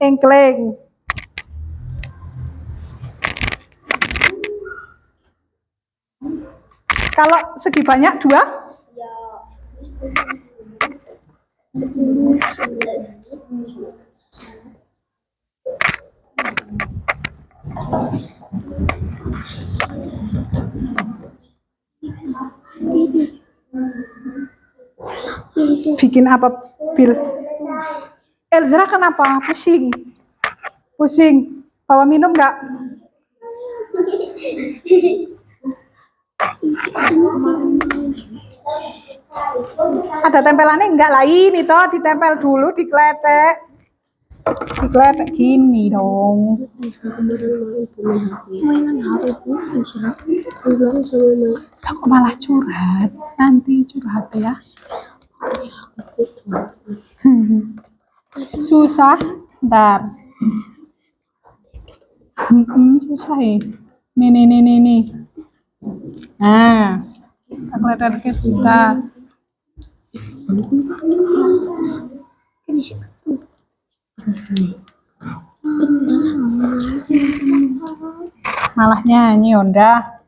Engkleng. Kalau segi banyak 2? Ya. Bikin apa, Bil? Elzra kenapa? Pusing. Pusing. Bawa minum nggak? Ada tempelannya enggak lain itu, ditempel dulu, dikletek. Dikletek gini dong. Kok malah curhat? Nanti curhat ya. Susah, ntar. Susah ya. Nih. Nah, aku lihat kita. Malah nyanyi Onda.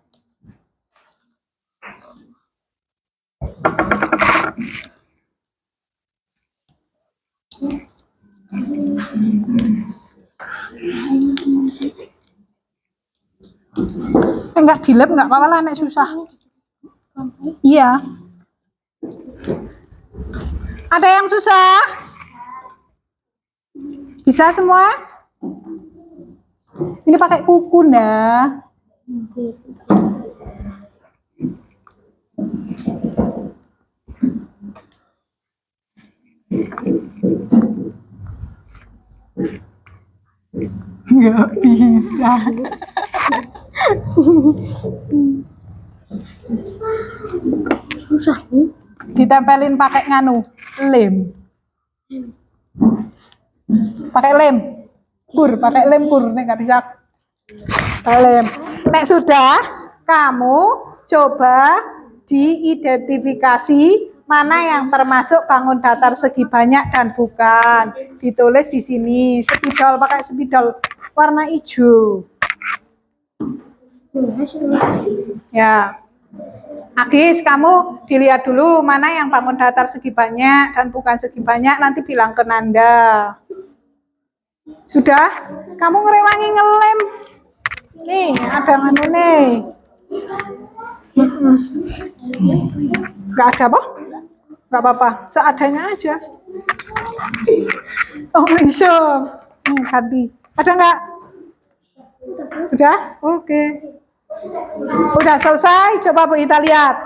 Enggak dilep, enggak apa-apa lah, nek susah. Iya. Ada yang susah? Bisa semua? Ini pakai kuku ndak? Nggak bisa. Susah Bu. Ditempelin pakai nganu, lem. Pakai lem. Pakai lem kur, nek nggak bisa. Pakai lem. Nek sudah, kamu coba diidentifikasi mana yang termasuk bangun datar segi banyak dan bukan. Ditulis di sini, spidol, pakai spidol warna hijau. Ya. Agis, kamu dilihat dulu mana yang bangun datar segi banyak dan bukan segi banyak, nanti bilang ke Nanda. Sudah? Kamu ngerewangi ngelem. Nih, ada nganu nih. Nggak ada apa? Nggak apa-apa, seadanya aja. Oh, bisa. Ganti. Ada nggak? Udah? Oke. Udah selesai, coba Bu Ita lihat.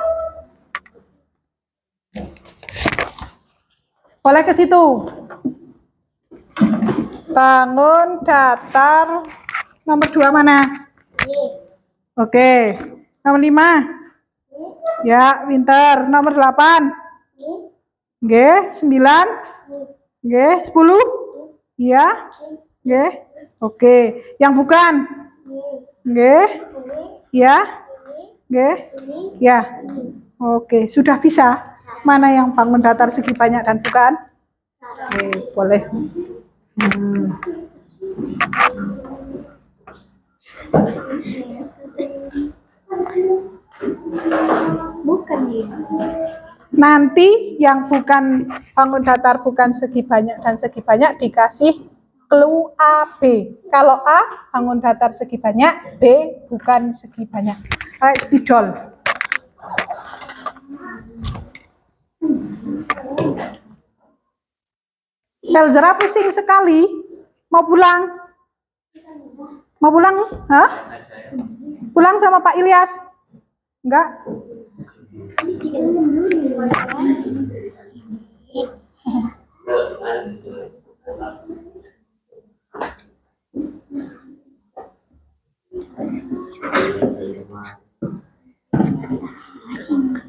Boleh ke situ. Bangun datar nomor 2 mana? Oke. Nomor 5. Ya, pinter. Nomor 8. G, 9. G, 10. Ya. G. Oke. Yang bukan? G. Ya. G. Ya. Oke, sudah bisa. Mana yang bangun datar segi banyak dan bukan? Oke, boleh. Bukan ya. Nanti yang bukan bangun datar bukan segi banyak dan segi banyak dikasih clue A, B. Kalau A bangun datar segi banyak, B bukan segi banyak. Kayak spidol. Elzra pusing sekali. Mau pulang? Mau pulang? Hah? Pulang sama Pak Ilyas? Enggak?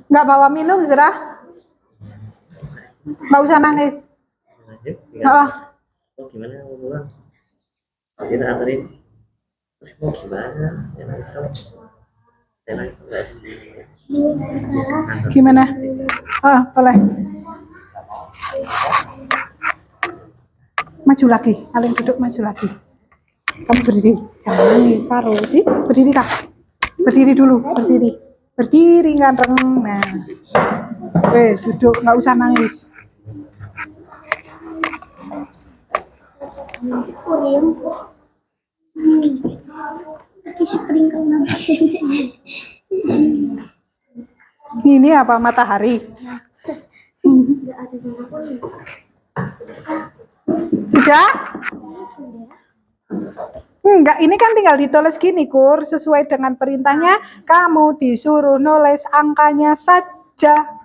Enggak bawa minum, Zra? Enggak usah nangis. Oh, gimana mau pulang? Dia anterin. Terus mau gimana? Gimana? Boleh. Maju lagi, Alin duduk maju lagi. Kamu berdiri, jangan nangis, Saru sih. Berdiri kak, berdiri dulu, berdiri. Berdiri ganteng. Nah, wes duduk, nggak usah nangis. Ini apa, matahari? Sudah? Enggak, ini kan tinggal ditulis gini, Kur. Sesuai dengan perintahnya, kamu disuruh nulis angkanya saja.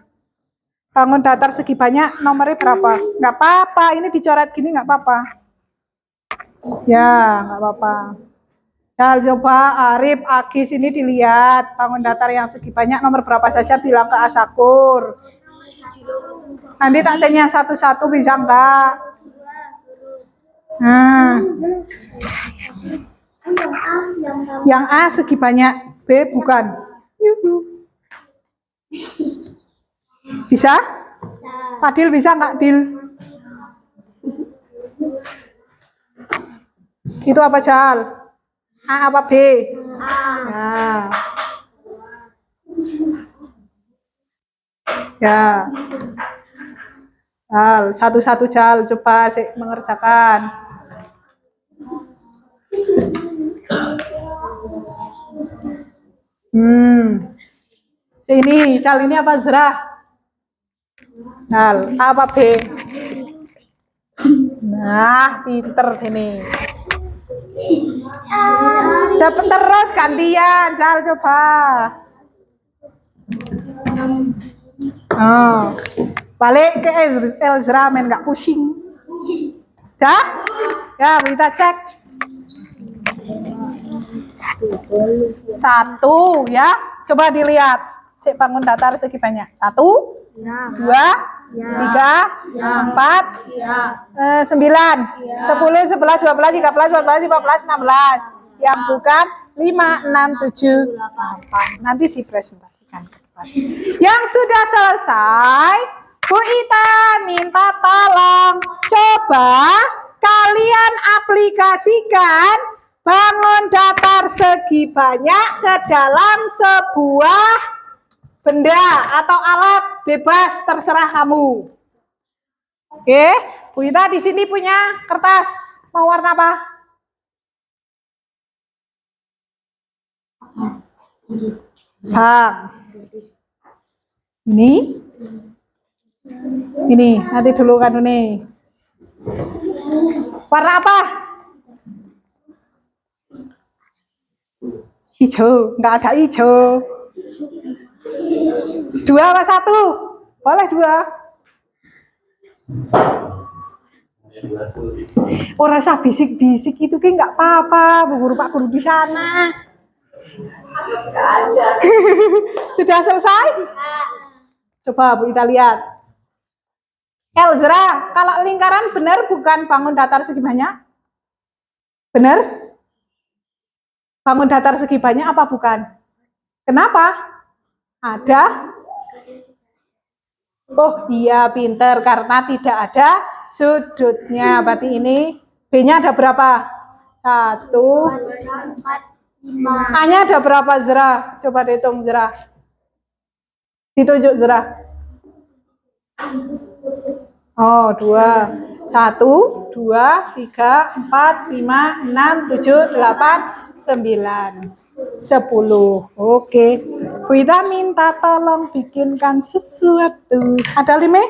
Bangun datar segi banyak, nomornya berapa? Enggak apa-apa, ini dicoret gini enggak apa-apa. Ya, enggak apa-apa. Nah, coba Arif, Agis ini dilihat. Bangun datar yang segi banyak, nomor berapa saja bilang ke Asakur. Nanti tak tanya satu-satu bisa enggak? Nah. Yang A segi banyak, B bukan. Bisa? Fadil bisa nggak, Dil? Itu apa, Jal? A apa B? A. Ya. Jal, satu-satu Jal, coba sih mengerjakan. Ini, Jal, ini apa, Zra? Jal, A apa B? Nah, pinter ini. Cepet terus gantian, Jal, coba. Balik ke Elzra, men nggak pusing. Dah? Ya, kita cek. 1 ya. Coba dilihat. Cek bangun datar segi banyak. 1, 2, 3, 4, 9, 10, 11, 12, 13, 14, 15, 16. Yang bukan 5, 6, 7, 8. Nanti dipresentasikan. Yang sudah selesai, Bu Ita minta tolong coba kalian aplikasikan bangun datar segi banyak ke dalam sebuah benda atau alat, bebas terserah kamu. Oke, Bu Ita di sini punya kertas mau warna apa? Bang. Ini nanti dulu kan ini. Warna apa? Hijau, nggak ada hijau. 2 apa 1? Boleh 2. Orang usah bisik-bisik itu kan nggak apa-apa, Bu Guru Pak Guru di sana. Sudah selesai? Coba Bu Ita lihat. Elzra, kalau lingkaran benar bukan bangun datar segi banyak? Benar? Bangun datar segi banyak apa bukan? Kenapa? Ada? Oh iya, pinter, karena tidak ada sudutnya. Berarti ini B-nya ada berapa? 1. A-nya ada berapa, Zra? Coba dihitung, Zra. Ditunjuk, Zra. Oh, 2. 1, 2, 3, 4, 5, 6, 7, 8, 9, 10. Oke. Bu Ita minta tolong bikinkan sesuatu. Ada lime?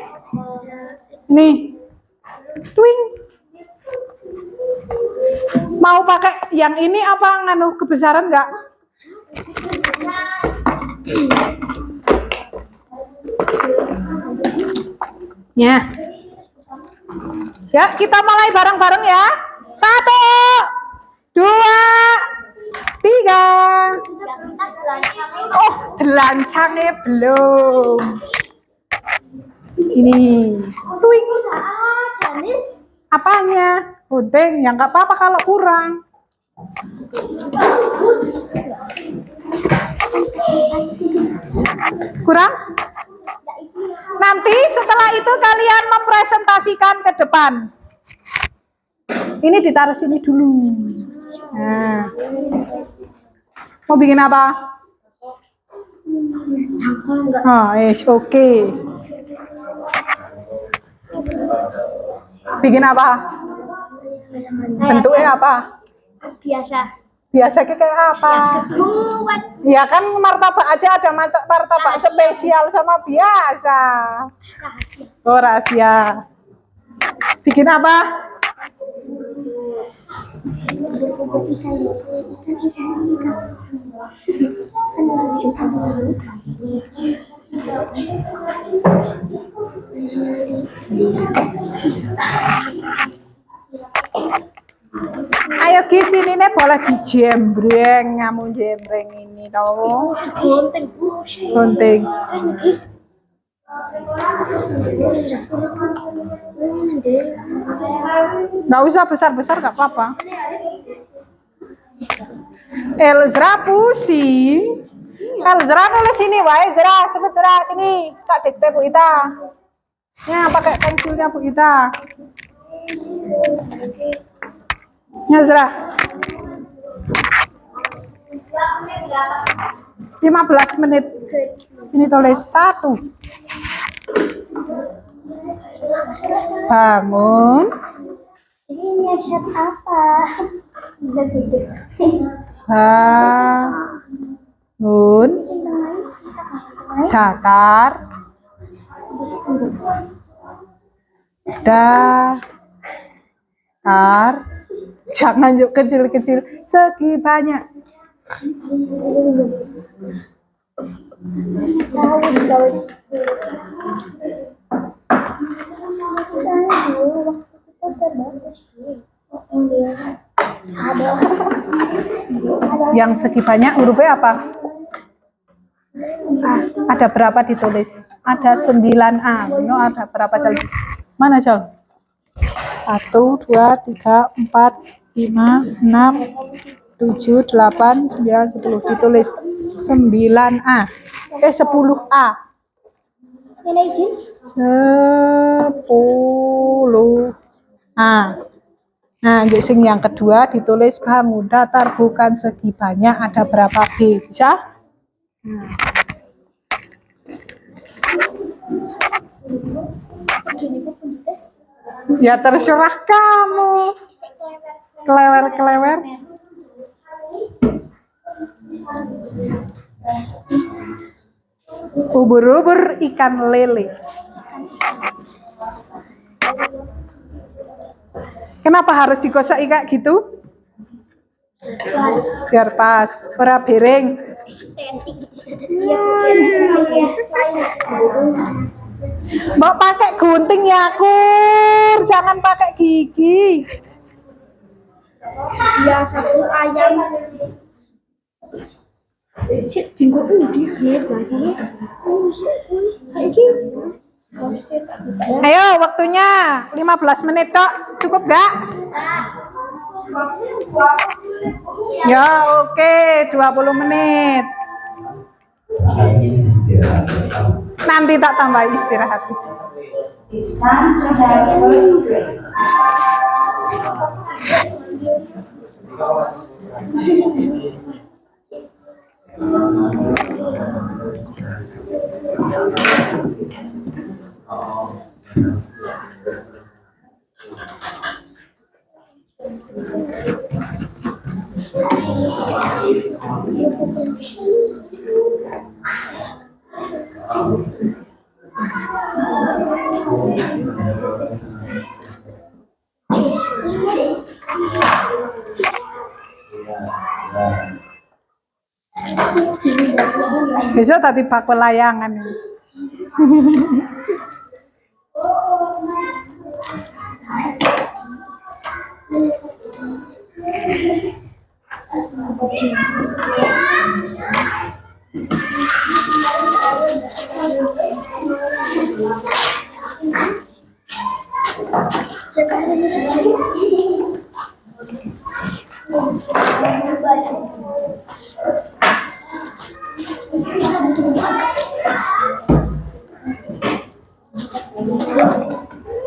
Nih. Twing. Mau pakai yang ini apa nganu kebesaran enggak? Ya. Ya, kita mulai bareng-bareng ya. 1, 2, 3. Oh, delancangnya belum. Ini. Twing. Apanya? Gunting. Ya nggak apa-apa kalau kurang. Kurang? Nanti setelah itu kalian mempresentasikan ke depan. Ini ditaruh sini dulu. Nah. Mau bikin apa? Oh, oke. Bikin apa? Bentuknya apa? Biasa kayak apa? Ya kan martabak aja ada martabak spesial sama biasa. Oh, rahasia. Bikin apa? Ayo Ki, sini nih boleh dijembreng, kamu jembreng ini dong. Gunting. Nggak usah besar-besar, nggak apa-apa. Elzra pusing. Elzra nulis sini, wae Zra, cepet Zra sini. Tak dikte Bu Ita. Ya, pakai pensilnya Bu Ita. Ya Zra. 15 menit. Ini tulis 1. Bangun. Ini nyeset apa? Bisa tidur. Bangun. Datar. Datar. Jangan yuk kecil-kecil. Segi banyak. Yang segi banyak hurufnya apa? Ada berapa ditulis? Ada 9A. No, ada berapa Jal? Mana Jal? 1, 2, 3, 4, 5, 6, 7, 8, 9, 10. Ditulis 9A. 10A. 10A. Nah, yang kedua ditulis bangun datar bukan segi banyak, ada berapa B? Bisa? Nah. Ya terserah kamu. Kelewer-kelewer. Ubur-ubur ikan lele. Kenapa harus digosok kayak gitu? Biar pas, ora piring. Mau pakai gunting ya, Kur. Jangan pakai gigi. Ya, satu ayam. Ayo, waktunya 15 menit tok. Cukup gak? Ya, oke, 20 menit. Nanti tak tambah istirahat. Besok tadi bakul layangan.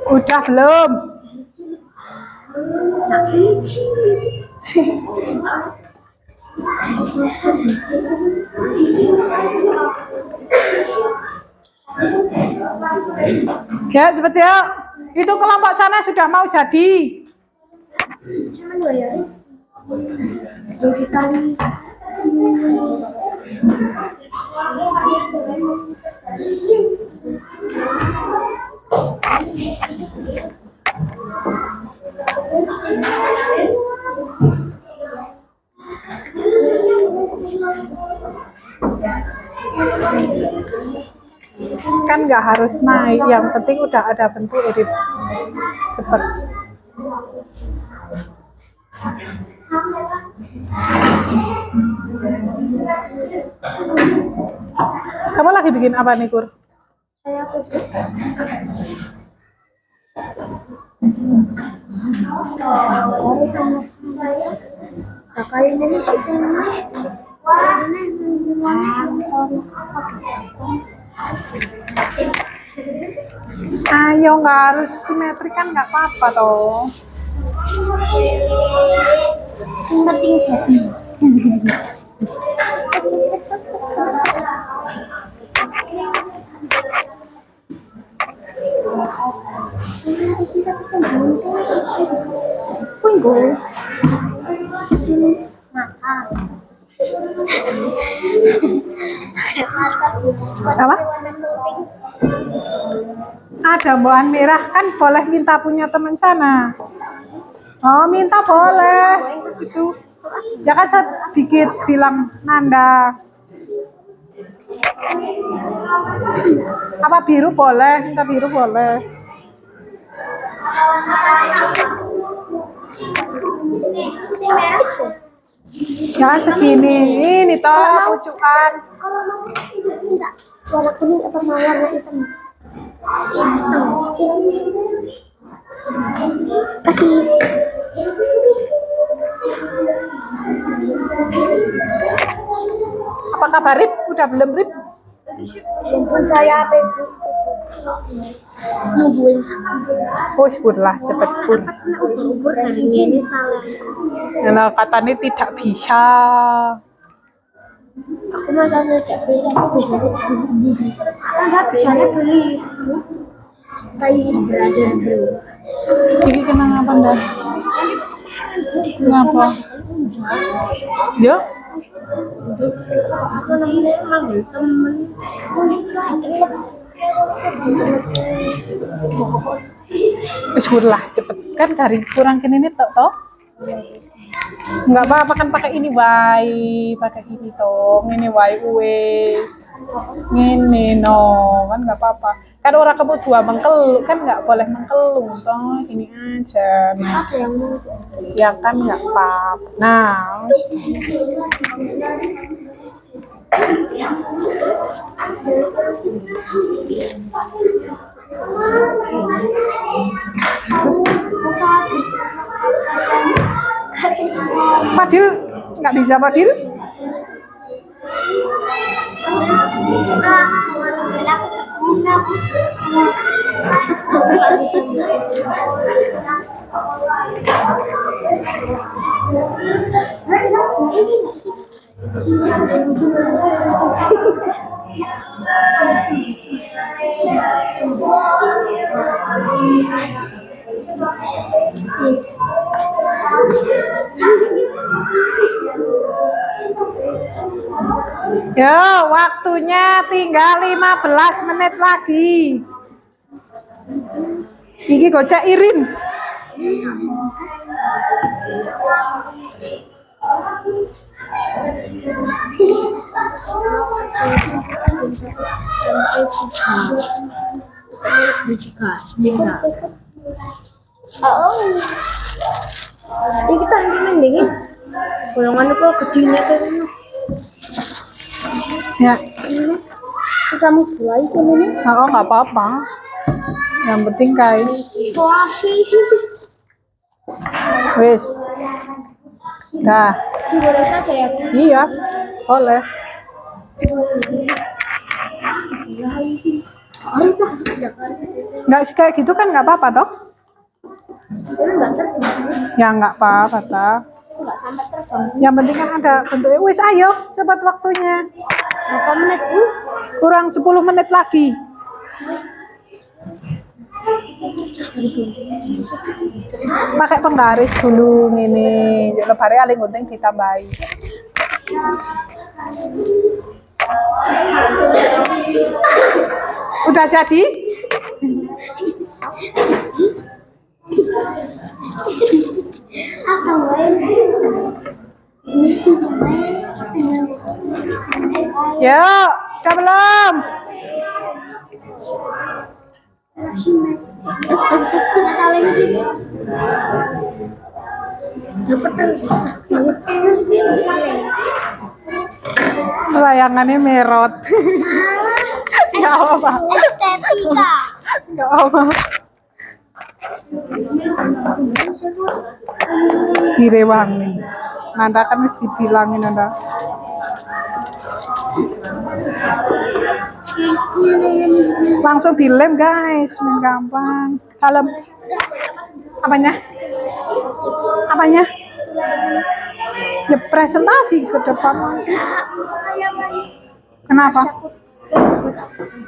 Udah belum? Ya, cepet ya. Itu kelompok sana sudah mau jadi. Kan nggak harus naik, yang penting udah ada bentuk edit cepet. Kamu lagi bikin apa nih, Kur? Ayo, nggak harus simetri kan nggak apa-apa toh. Penting jadi. Apa? Ada boan merah kan boleh minta punya teman sana. Oh, minta boleh. Itu. Ya kan sedikit bilang Nanda. Apa biru boleh? Minta biru boleh. Jangan segini. Ini toh pucukan. Kalau mau enggak warna kuning atau mau warna hitam? Kasih. Apa kabar Rip? Udah belum Rip? Sumpah saya apa itu? Nungguin Oh, syukurlah cepet pur. subur dari ini salah. Nah, katanya tidak bisa. Aku masa tidak bisa, aku bisa enggak bisanya beli. Stay brother bro. Iki kenapa ndak? Ngapa? Yo, Aku namanya manggil temen. syukurlah cepet kan garing kurang kene ini toh. Enggak apa-apa kan pakai ini wae, pakai ini toh. Ini wae wes. Ngene no, kan enggak apa-apa. Kan orang kamu dua mengkel, kan enggak boleh mengkelung toh. Ini aja. Nah, Ada yang mau ya kan enggak apa-apa. Nah, Fadil nggak bisa Fadil? Yo, waktunya tinggal 15 menit lagi. Iki gocek Irin. Oh. Ini kita ambil dingin. Golongan apa kecilnya kan? Ya, Kamu buai sini nih. oh nggak apa-apa. Yang penting kain. Wah sih. Wis. Dah. Boleh saja ya. Iya. Boleh. Nggak sih kayak gitu kan nggak apa-apa toh? Enggak terbang. Ya nggak apa-apa toh. Enggak sampai terbang. Yang penting kan ada bentuknya. Wis ayo cepat waktunya. Berapa menit bu? Kurang 10 menit lagi. Pakai penggaris dulu ini. Lebare aling gunting ditambahi. Udah jadi? Apa main? Yo, udah belum? Layangannya merot. Gak apa-apa. Estetika. Gak apa-apa. Direwangi. Nanda kan mesti bilangin Nanda. Langsung dilem guys, main gampang. Kalem. Apanya? Apanya? Ya presentasi ke depan. Kenapa?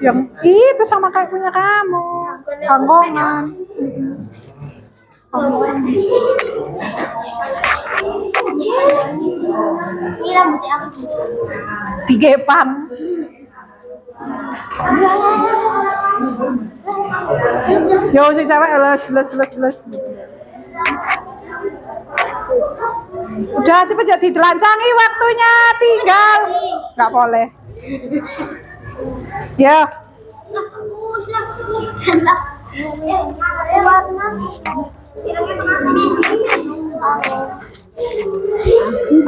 Yang itu sama kayak punya kamu. Panggongan. Ini rambutnya aku. Digepang. Yo si cewek les. Udah cepet jadi dilancangi waktunya tinggal. Nggak boleh. Ya.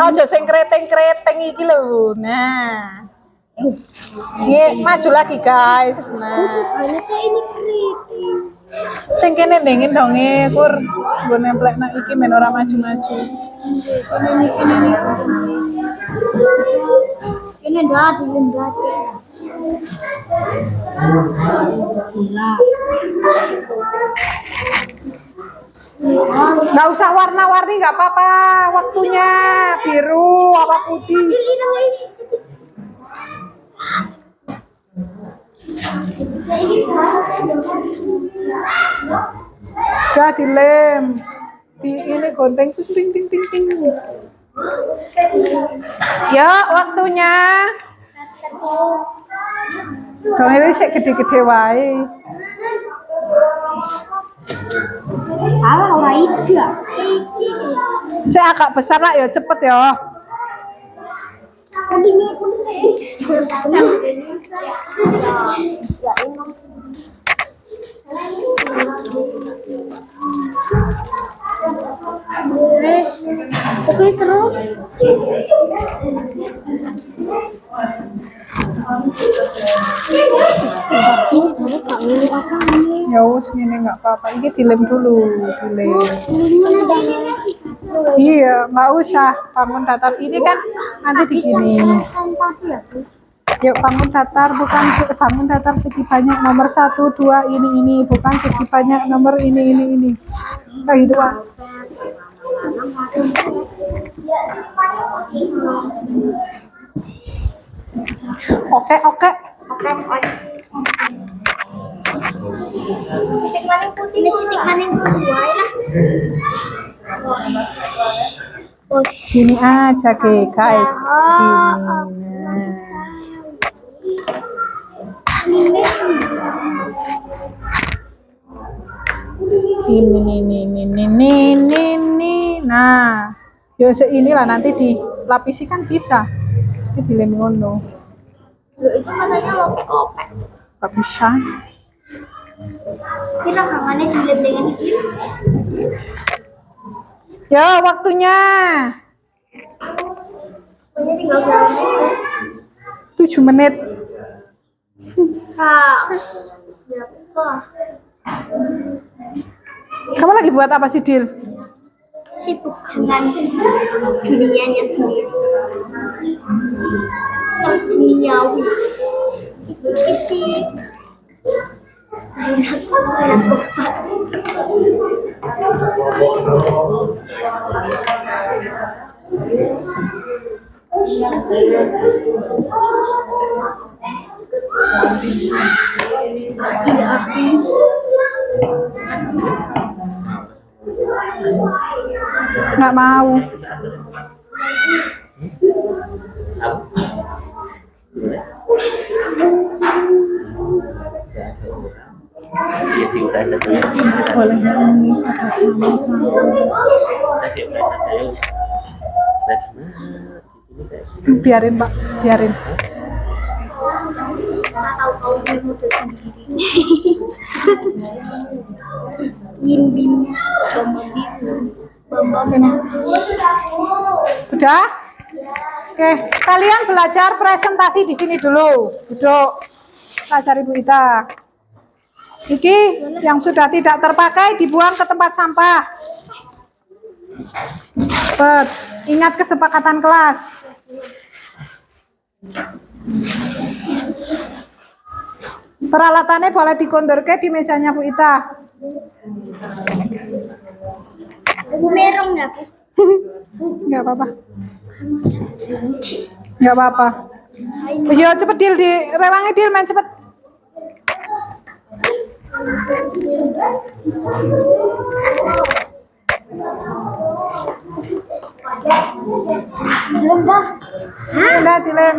Aja sing kreteng-kreteng iki lho. Nah. Maju lagi guys. Nah. Ini keriting. Sing kene ndengin dong kur nggo nemplekna iki men ora maju-maju. Ini dah dilembab. Nggak usah warna-warni nggak apa-apa waktunya biru apa putih. Udah dilem di ini gonteng ting ting ting ting. Ya waktunya. Dong ini sih gede-gede wae. Alah ora ida. Saya agak besar lah ya cepet ya. Oke terus. Ya wis ngene nggak apa-apa. Ini dilem dulu, dilem. Iya, nggak usah bangun datar. Ini kan nanti digini. Yuk bangun datar, bukan bangun datar segi banyak nomor 1, 2 ini bukan segi banyak nomor ini. Kayak gitu ah. Oke. Sitik maning putih. Ini sitik maning putih wae lah. Gini aja guys. Ini. Nah, yo inilah nanti dilapisi kan bisa. Ini dilem ngono. Itu katanya lopek-lopek. Gak bisa. Kita kangennya dilem dengan ini. Ya waktunya. Pokoknya tinggal berapa 7 menit. Kak. Berapa? Kamu lagi buat apa sih, Dil? Sibuk dengan dunianya sendiri. Duniawi. Titik. Nggak mau. Boleh nangis biarin Pak, biarin. Tahu-tahu dia model sendiri. Bim, Udah? Oke, kalian belajar presentasi di sini dulu. Duduk. Belajar Ibu Ita. Iki yang sudah tidak terpakai dibuang ke tempat sampah. Cepet. Ingat kesepakatan kelas. Peralatannya boleh dikondorke di mejanya Bu Ita. merong nggak? Nggak apa-apa. Nggak apa-apa. Yo cepet Dil, di rewangi Dil, main cepet. Belum dah. Udah dilem.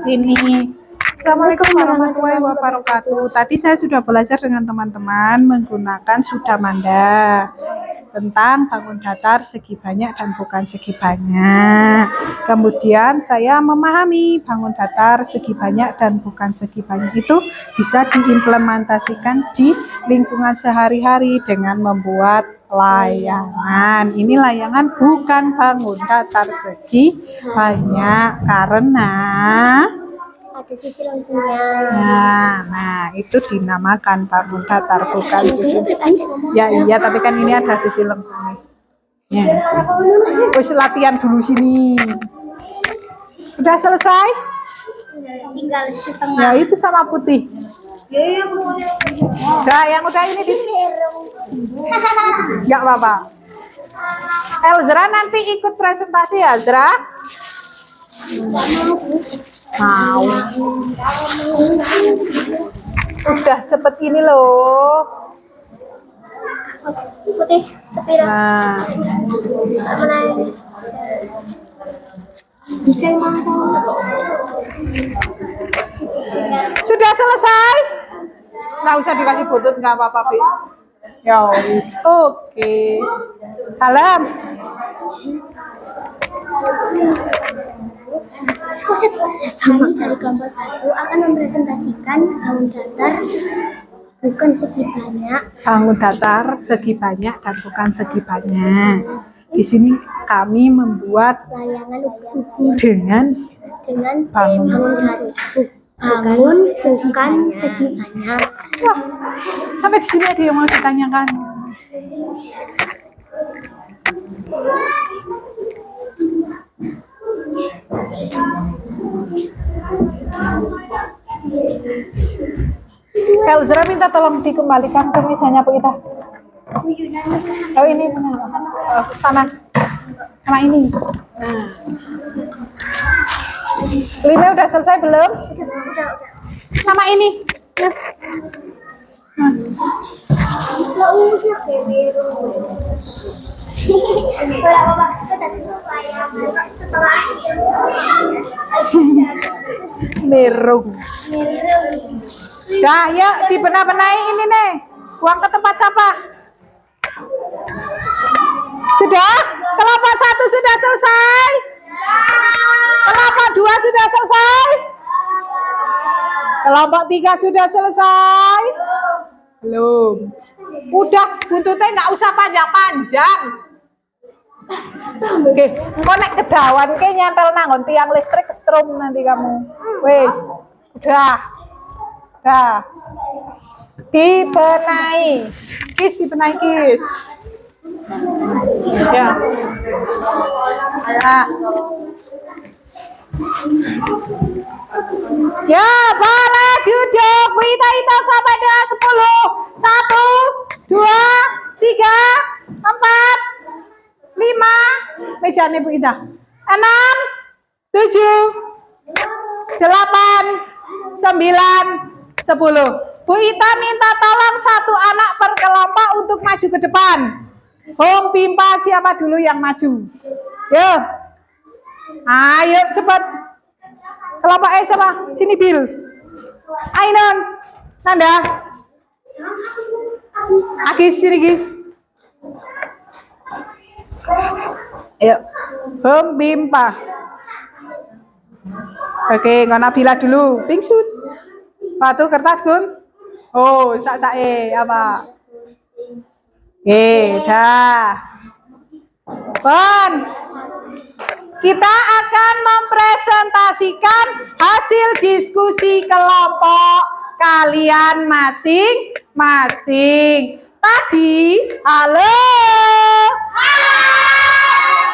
Ini. Assalamualaikum warahmatullahi wabarakatuh. Tadi saya sudah belajar dengan teman-teman menggunakan sudah manda. tentang bangun datar segi banyak dan bukan segi banyak. Kemudian saya memahami bangun datar segi banyak dan bukan segi banyak itu bisa diimplementasikan di lingkungan sehari-hari dengan membuat layangan. Ini layangan bukan bangun datar segi banyak karena ada sisi lengkungnya. nah itu dinamakan bangun datar bukan segi. Ya iya, tapi kan ini ada sisi lengkungnya. Ya. Terus latihan dulu sini. Udah selesai? Tinggal setengah. Ya itu sama putih. Ya, Udah, yang udah ini di. Enggak apa-apa. Elzra nanti ikut presentasi ya, Elzra? Mau. Udah cepet ini loh. putih, tapi Nah, bisa mampu. sudah selesai? Nggak usah dikasih butut, nggak apa-apa, Bi. Ya wis, oke. Salam. Kami dari kelompok 1 akan mempresentasikan bangun datar bukan segi banyak. Bangun datar segi banyak dan bukan segi banyak. Di sini kami membuat Layangan ubi dengan bangun datar. Bangun bukan segi banyak. wah, sampai di sini ada yang mau ditanyakan. Elzra minta tolong dikembalikan ke mejanya Bu Ita. Oh ini benar. Sana. Sama ini. Nah. Lima udah selesai belum? Sama ini. Nah. Nah. Mau usir biru. Berapa setelah Merung. Dah, yuk dibenah-benahi ini nih. Buang ke tempat sampah. Sudah? Kelompok 1 sudah selesai? Kelompok 2 sudah selesai? Kelompok 3 sudah selesai? Belum. Udah, buntutnya nggak usah panjang-panjang. Oke, konek kedawan ke nyantel nangon tiang listrik strom nanti kamu. Wes, udah. Dah. Dibenahi. Kis dibenahi kis. Ya. Nah. Ya, boleh duduk. Ita sampai dengan 10. 1, 2, 3, 4, 5. Mejanya Bu Ita. 6, 7, 8, 9, 10. Bu Ita minta tolong 1 anak per kelompok untuk maju ke depan. Home Pimpa siapa dulu yang maju? Yuk. Ayo cepat. Kelompok E siapa? Sini Bil. Ainon. Nanda. Agis sini Gis. Ayo. Home Pimpa. Oke, ngana Bila dulu. Pingsut. Batu kertas Gun. Oh, sak-sae apa? Dah. Bon. Kita akan mempresentasikan hasil diskusi kelompok kalian masing-masing. Tadi, halo.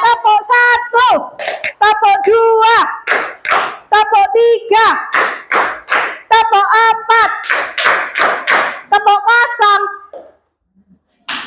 Tepuk 1, tepuk 2, tepuk 3, tepuk 4, tepuk kosong.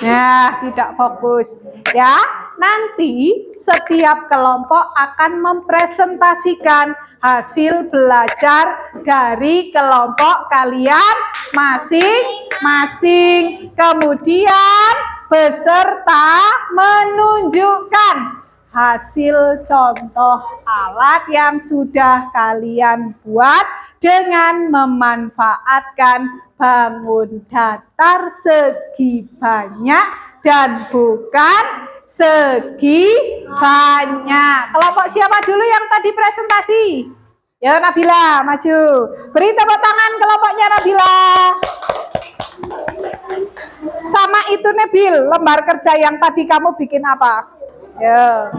Ya, tidak fokus. Ya, nanti setiap kelompok akan mempresentasikan hasil belajar dari kelompok kalian masing-masing. Kemudian peserta menunjukkan hasil contoh alat yang sudah kalian buat dengan memanfaatkan bangun datar segi banyak dan bukan segi banyak. Kelompok siapa dulu yang tadi presentasi? Ya, Nabila, maju. Beri tepuk tangan kelompoknya Nabila. Sama itu Nabil, lembar kerja yang tadi kamu bikin apa? Ya.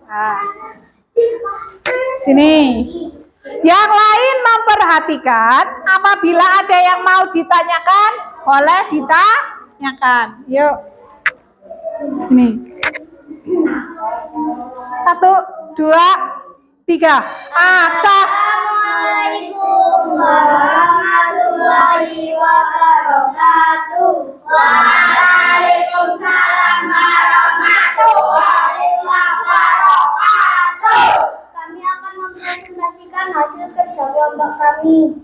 Nah. Sini. Yang lain memperhatikan, apabila ada yang mau ditanyakan, boleh ditanyakan. Yuk. Ini. 1, 2, 3. Assalamualaikum warahmatullahi wabarakatuh. Waalaikumsalam warahmatullahi wabarakatuh. Kami akan mempresentasikan hasil kerja kelompok kami.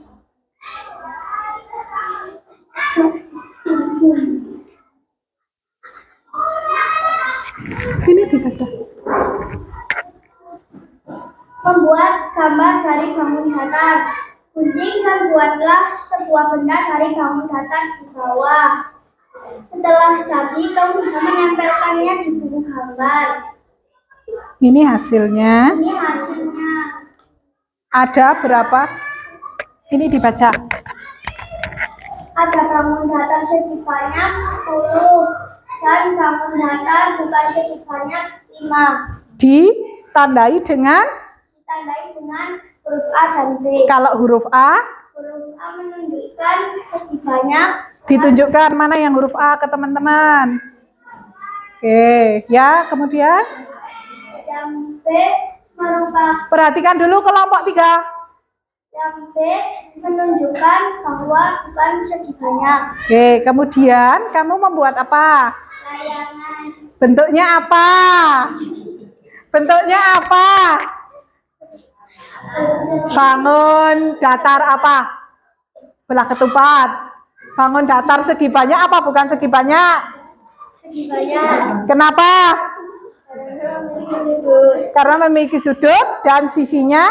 Sini dibaca. Membuat gambar dari bangun datar. Gunting dan buatlah sebuah benda dari bangun datar di bawah. Setelah jadi, kamu bisa menempelkannya di buku gambar. Ini hasilnya. Ini hasilnya. Ada berapa? Ini dibaca. Ada bangun datar segi banyak 10 dan bangun datar bukan segi banyak 5. Ditandai dengan, Ditandai dengan huruf A dan B. kalau huruf A Huruf A menunjukkan segi banyak. ditunjukkan mana yang huruf A ke teman-teman. Oke, ya, kemudian Yang B merupakan perhatikan dulu kelompok 3. Yang B menunjukkan bahwa bukan segi banyak. Oke, kemudian kamu membuat apa? Layangan. Bentuknya apa? Bentuknya apa? Bangun datar apa? Belah ketupat. Bangun datar segi banyak apa bukan segi banyak? Segi banyak. Kenapa? Karena memiliki sudut. Karena memiliki sudut dan sisinya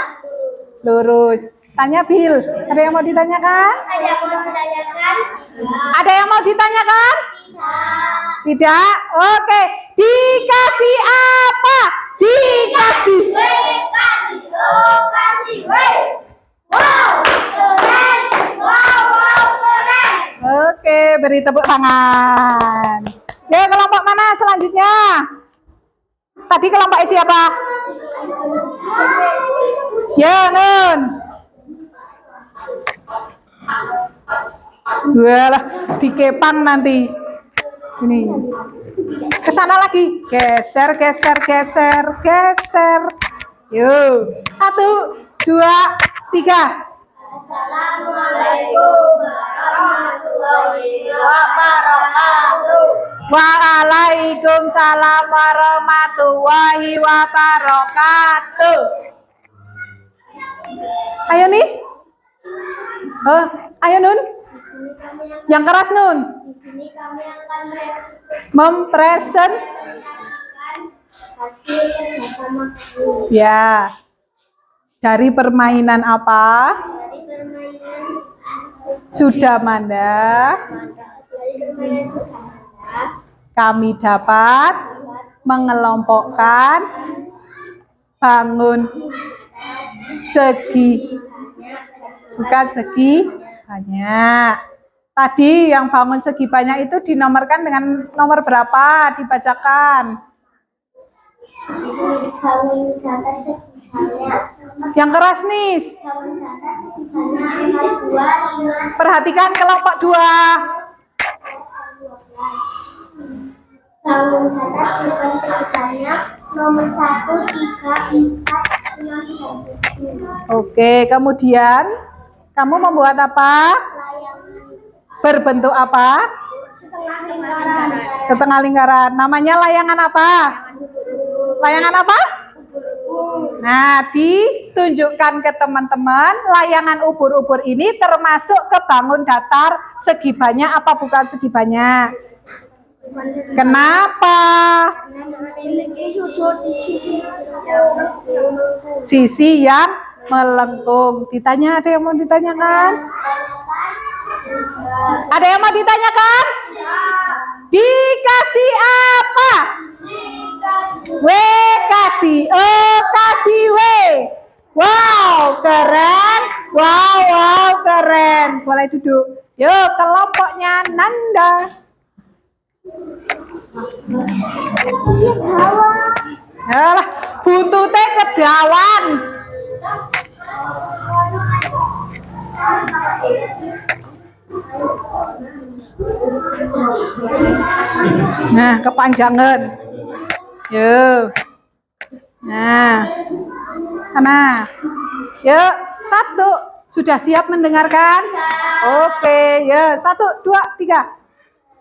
lurus. Tanya Bil, ada yang mau ditanyakan? Ada yang mau menanyakan? Ada yang mau ditanyakan? Tidak? Oke. Dikasih apa? Dikasih. Kasih. Wow, keren. Wow, keren. Oke, beri tepuk tangan. Ya, kelompok mana selanjutnya? Tadi kelompok siapa? Ya, Nun. Walah, dikepang nanti. Ini. Ke sana lagi. Geser. Yuk. 1, 2, 3. Assalamualaikum warahmatullahi wabarakatuh. Waalaikumsalam warahmatullahi wabarakatuh. Ayo Nis. Ayo Nun. Yang keras Nun. Di sini kami akan Mempresent. hasil bersama kami. Ya. Dari permainan apa? Dari permainan Sudah Manda. Kami dapat mengelompokkan bangun segi, bukan segi banyak. Tadi yang bangun segi banyak itu dinomorkan dengan nomor berapa? Dibacakan. bangun data segi banyak. Yang keras nih. Bangun data segi banyak 4, 2, 5. Perhatikan kelompok 2. Bangun data bukan segi banyak nomor 1, 3, 4, 6, dan 7. Oke, kemudian kamu membuat apa? Layangan Berbentuk apa? setengah lingkaran. Setengah lingkaran. Namanya layangan apa? Layangan apa? Nah, ditunjukkan ke teman-teman, layangan ubur-ubur ini termasuk ke bangun datar segi banyak apa bukan segi banyak? Kenapa? Memiliki sudut Sisi yang melengkung. Ditanya, ada yang mau ditanyakan? Ada yang mau ditanyakan? Dikasih mulai duduk. Yuk, kelompoknya Nanda. Yalah, buntute kedawan. Nah, kepanjangan. Yuk. Nah. Yuk, 1. Sudah siap mendengarkan? Oke, ya 1, 2, 3.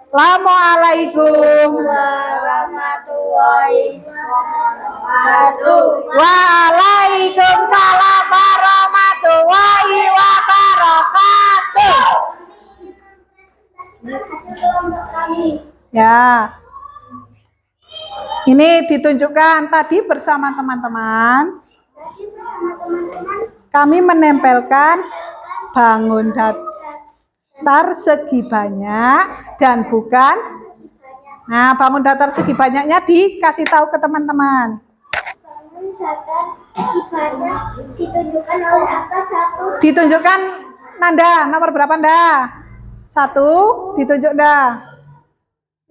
Assalamualaikum warahmatullahi wabarakatuh. Waalaikumsalam warahmatullahi wabarakatuh. Hasil kelompok kami. Ya. Ini ditunjukkan tadi bersama teman-teman. Kami menempelkan bangun datar segi banyak dan bukan. Nah, bangun datar segi banyaknya dikasih tahu ke teman-teman. Bangun datar segi banyak ditunjukkan oleh angka 1. Ditunjukkan Nanda, nomor berapa Nanda? 1, ditunjuk Nanda.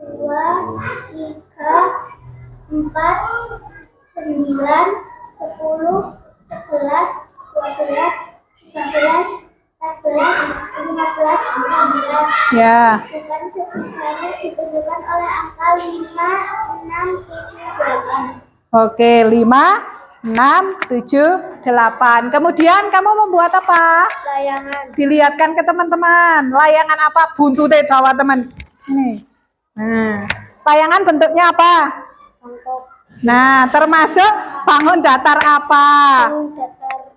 2, 3, 4, 9, 10, 11, 12, 13, 14, 15, 16. Ya. Bukan sebenarnya ditunjukkan oleh angka 5, 6, 7, 8. Oke, 5, 6, 7, 8. Kemudian kamu membuat apa? Layangan. Dilihatkan ke teman-teman. Layangan apa? Buntute dawa teman. Ini. Nah, layangan bentuknya apa? Mangkok. Nah, termasuk bangun datar apa? Bangun datar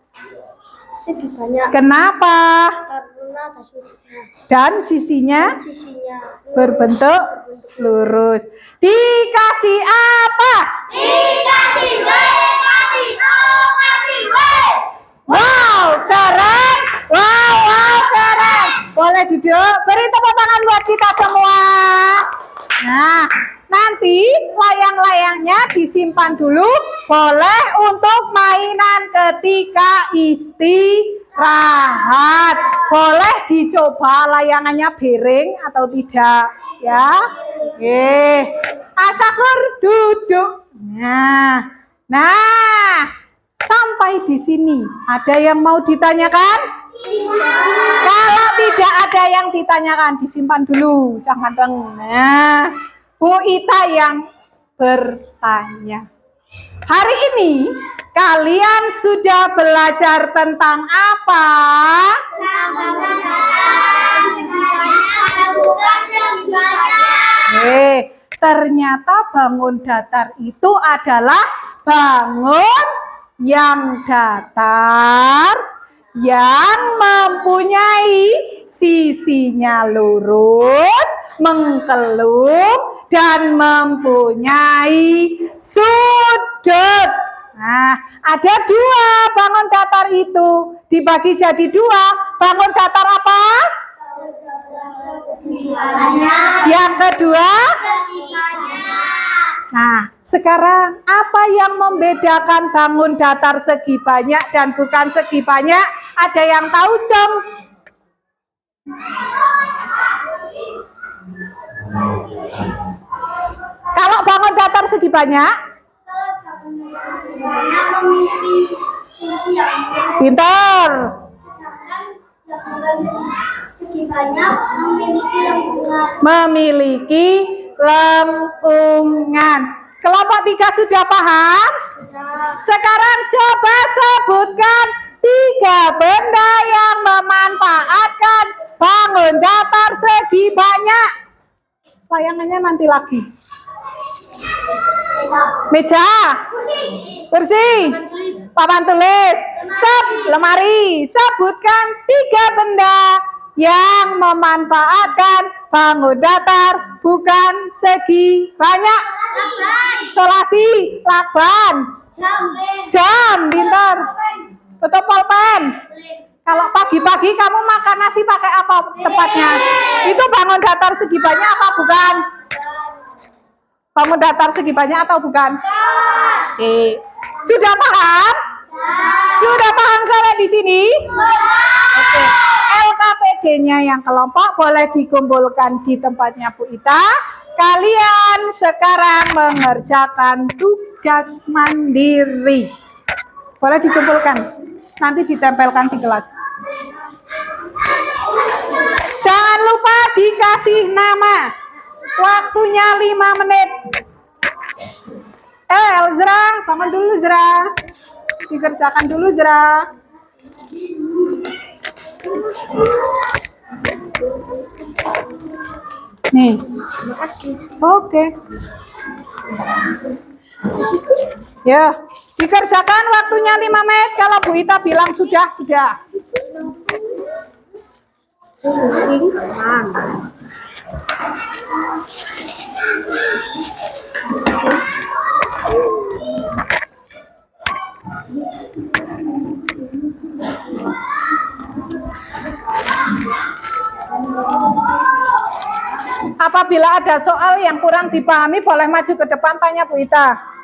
segi banyak. Kenapa? Karena ada sisinya. Dan sisinya Sisinya berbentuk lurus. Dikasih apa? dikasih W, kasih O, kasih W. Wow, keren. Wow, keren. Boleh duduk. Beri tepuk tangan buat kita semua. Nah, nanti layang-layangnya disimpan dulu. Boleh untuk mainan ketika istirahat. Boleh dicoba layangannya miring atau tidak, ya. Asakur duduk. Nah, sampai di sini ada yang mau ditanyakan? Kalau tidak ada yang ditanyakan, disimpan dulu, jangan dengar. Nah, Bu Ita yang bertanya. Hari ini kalian sudah belajar tentang apa? Ternyata bangun datar itu adalah bangun yang datar, yang mempunyai sisinya lurus, mengkelum, dan mempunyai sudut. Nah, ada 2 bangun datar itu. Dibagi jadi 2. Bangun datar apa? Yang kedua? Nah, sekarang apa yang membedakan bangun datar segi banyak dan bukan segi banyak? Ada yang tahu, Com? Kalau bangun datar segi banyak? Memiliki sisi yang Pintar. segi banyak memiliki lengkungan. Memiliki lengkungan. Kelompok 3 sudah paham? Sekarang coba sebutkan 3 benda yang memanfaatkan bangun datar segi banyak. Layangannya nanti lagi. Meja, kursi, papan tulis, lemari. Sebutkan 3 benda yang memanfaatkan bangun datar bukan segi banyak. Solasi, lakban, jam, pintar. Tutup pulpen. Kalau pagi-pagi kamu makan nasi pakai apa tepatnya? Itu bangun datar segi banyak apa bukan? Bangun datar segi banyak atau bukan? Oke. Sudah paham? Sudah paham sampai di sini? Oke. LKPD D-nya yang kelompok boleh dikumpulkan di tempatnya Bu Ita. Kalian sekarang mengerjakan tugas mandiri. Boleh dikumpulkan, nanti ditempelkan di kelas. Jangan lupa dikasih nama. Waktunya 5 menit. Elzra, bangun dulu Zra. Dikerjakan dulu Zra. Nih. Oke. Ya, dikerjakan waktunya 5 menit. Kalau Bu Ita bilang sudah. Apabila ada soal yang kurang dipahami, boleh maju ke depan tanya Bu Ita.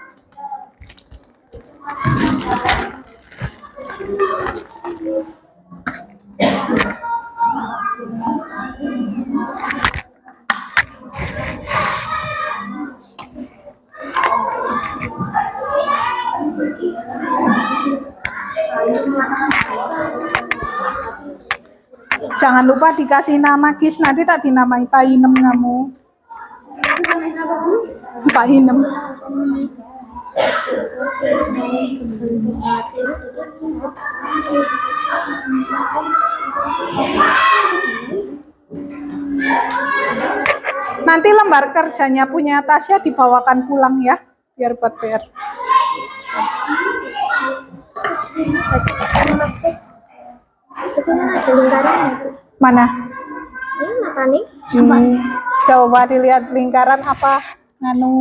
Jangan lupa dikasih nama Kis, nanti tak dinamai Pak Inem kamu. Pak Inem. Nanti lembar kerjanya punya Tasya dibawakan pulang ya, biar buat PR. Mana? Coba dilihat lingkaran apa? Nganu.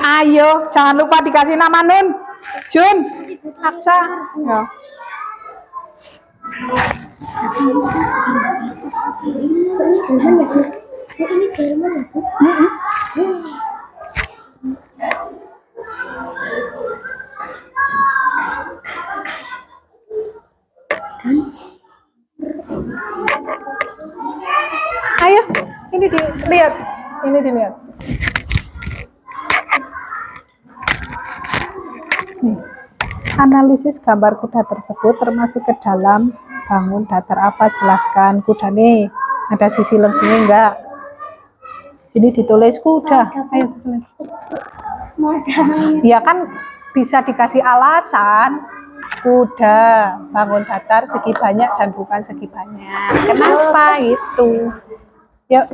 Ayo, jangan lupa dikasih nama Nun, Jun, Aksa. Ya. Ini Jerman ya? Ayo, ini dilihat. Ini dilihat. Nih. Analisis gambar kuda tersebut termasuk ke dalam bangun datar apa? Jelaskan. Kuda nih, ada sisi lenggungnya enggak? Sini ditulis kuda. Ayo tulis. Ya kan bisa dikasih alasan. Kuda bangun datar segi banyak dan bukan segi banyak. Kenapa itu? Yuk.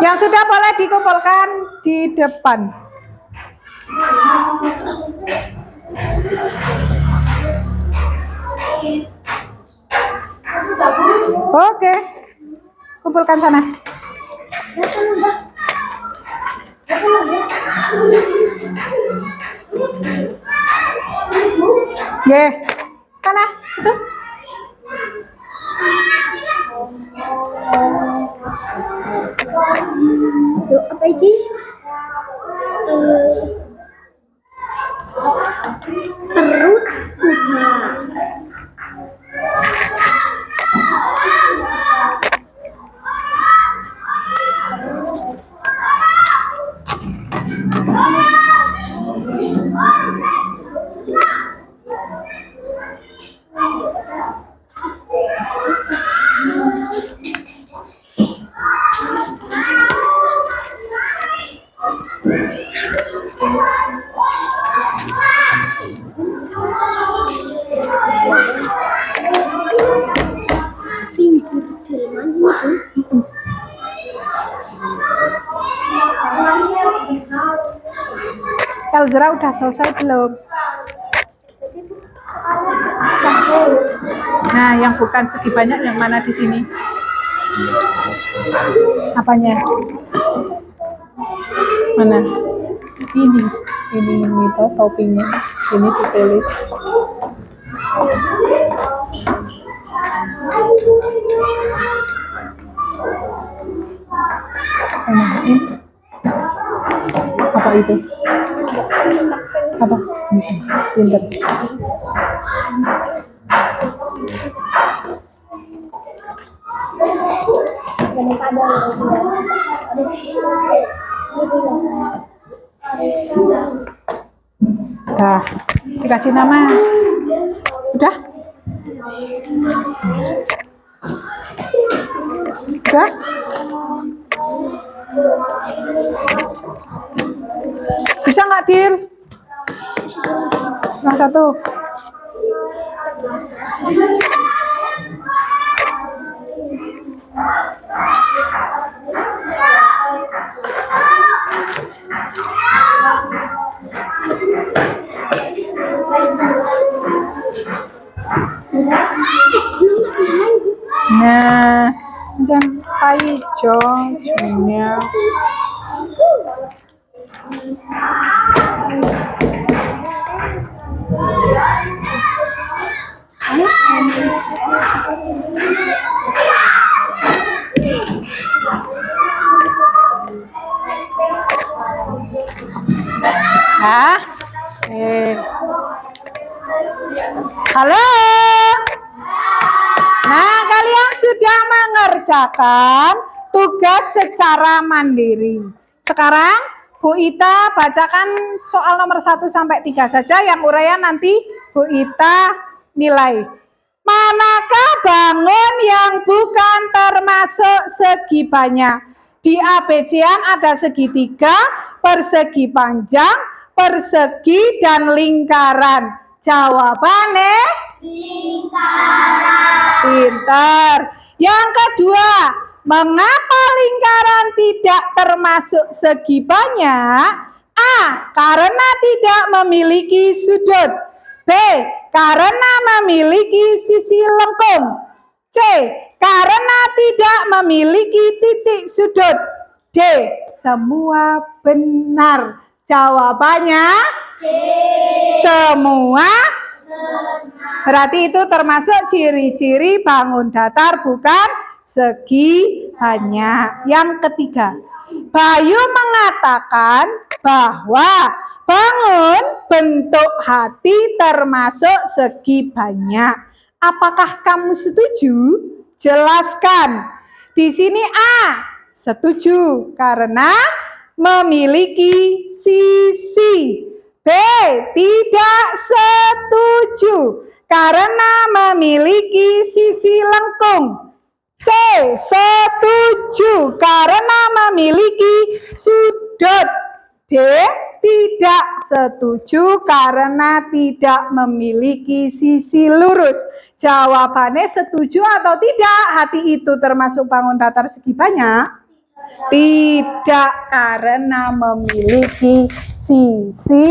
Yang sudah boleh dikumpulkan di depan. Oke, kumpulkan sana. Ye, sana itu. Apa ini? Perut kuda. Nazra udah selesai belum? Nah, yang bukan segi banyak yang mana di sini? Apanya? Mana? Ini toh topinya. Ini ditulis. Samain. Apa itu? Apa? Pinter. Dah, dikasih nama. Udah? Udah? Bisa nggak, Dir? Yang satu. Nah, sampai jongnya. Hah? Halo. Nah, kalian sudah mengerjakan tugas secara mandiri. Sekarang Bu Ita bacakan soal nomor 1 sampai 3 saja, yang uraian nanti Bu Ita nilai. Manakah bangun yang bukan termasuk segi banyak? Di ABC-an ada segitiga, persegi panjang, persegi, dan lingkaran. Jawabannya? Lingkaran. Pintar. Yang kedua, mengapa lingkaran tidak termasuk segi banyak? A. Karena tidak memiliki sudut. B. Karena memiliki sisi lengkung. C. Karena tidak memiliki titik sudut. D. Semua benar. Jawabannya? D. Semua benar. Berarti itu termasuk ciri-ciri bangun datar bukan segi banyak. Yang ketiga, Bayu mengatakan bahwa bangun bentuk hati termasuk segi banyak. Apakah kamu setuju? Jelaskan. Di sini A, setuju karena memiliki sisi. B, tidak setuju karena memiliki sisi lengkung. C, setuju karena memiliki sudut. D, tidak setuju karena tidak memiliki sisi lurus. Jawabannya setuju atau tidak? Hati itu termasuk bangun datar segi banyak? Tidak, karena memiliki sisi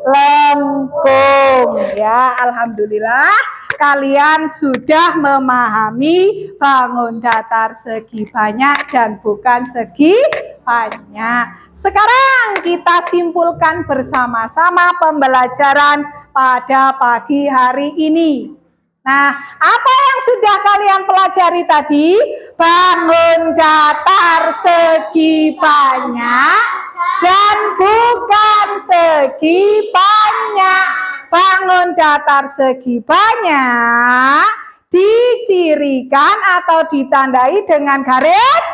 lengkung. Ya, alhamdulillah kalian sudah memahami bangun datar segi banyak dan bukan segi banyak. Sekarang kita simpulkan bersama-sama pembelajaran pada pagi hari ini. Nah, apa yang sudah kalian pelajari tadi? Bangun datar segi banyak dan bukan segi banyak. Bangun datar segi banyak dicirikan atau ditandai dengan garis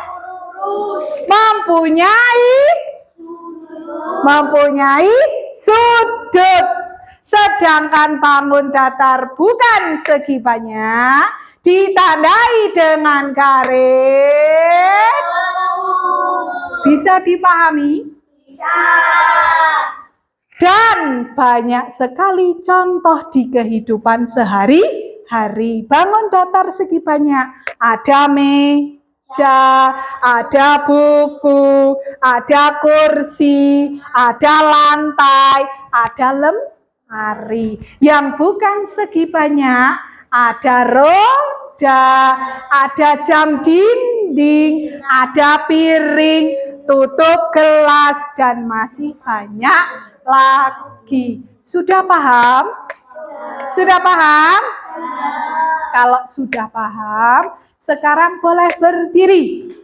mempunyai sudut. Sedangkan bangun datar bukan segi banyak ditandai dengan garis. Bisa dipahami? Bisa. Dan banyak sekali contoh di kehidupan sehari-hari. Bangun datar segi banyak. Ada meja, ada buku, ada kursi, ada lantai, ada lemari. Yang bukan segi banyak, ada roda, ada jam dinding, ada piring, tutup gelas, dan masih banyak lagi. Sudah paham? Sudah paham? Kalau sudah paham, sekarang boleh berdiri.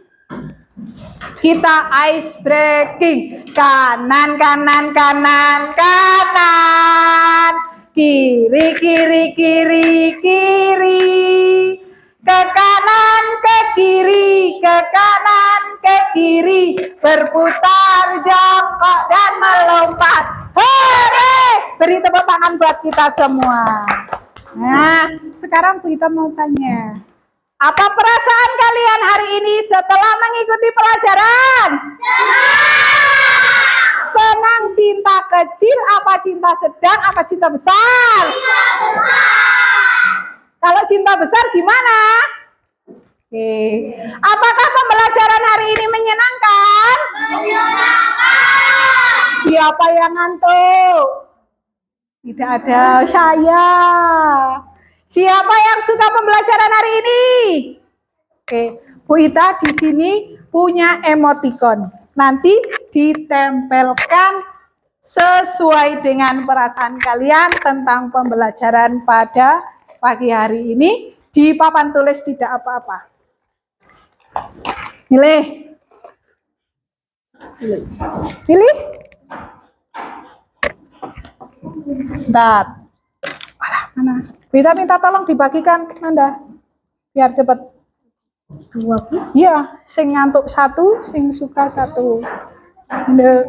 Kita ice breaking. Kanan, kanan, kanan, kanan. Kiri, kiri, kiri, kiri. Ke kanan, ke kiri, ke kanan, ke kiri. Berputar, jongkok, dan melompat. Hore! Beri tepuk tangan buat kita semua. Nah, sekarang kita mau tanya. Apa perasaan kalian hari ini setelah mengikuti pelajaran? Senang, cinta kecil, apa cinta sedang, apa cinta besar? Cinta besar. Kalau cinta besar gimana? Oke. Apakah pembelajaran hari ini menyenangkan? Menyenangkan. Siapa yang ngantuk? Tidak ada saya. Siapa yang suka pembelajaran hari ini? Oke, Bu Ita di sini punya emoticon. Nanti ditempelkan sesuai dengan perasaan kalian tentang pembelajaran pada pagi hari ini di papan tulis tidak apa-apa. Pilih. Pilih. Bentar. Mana? Kita minta tolong dibagikan, Nanda, biar cepet. 20. Iya, sing ngantuk 1, sing suka 1. Nde.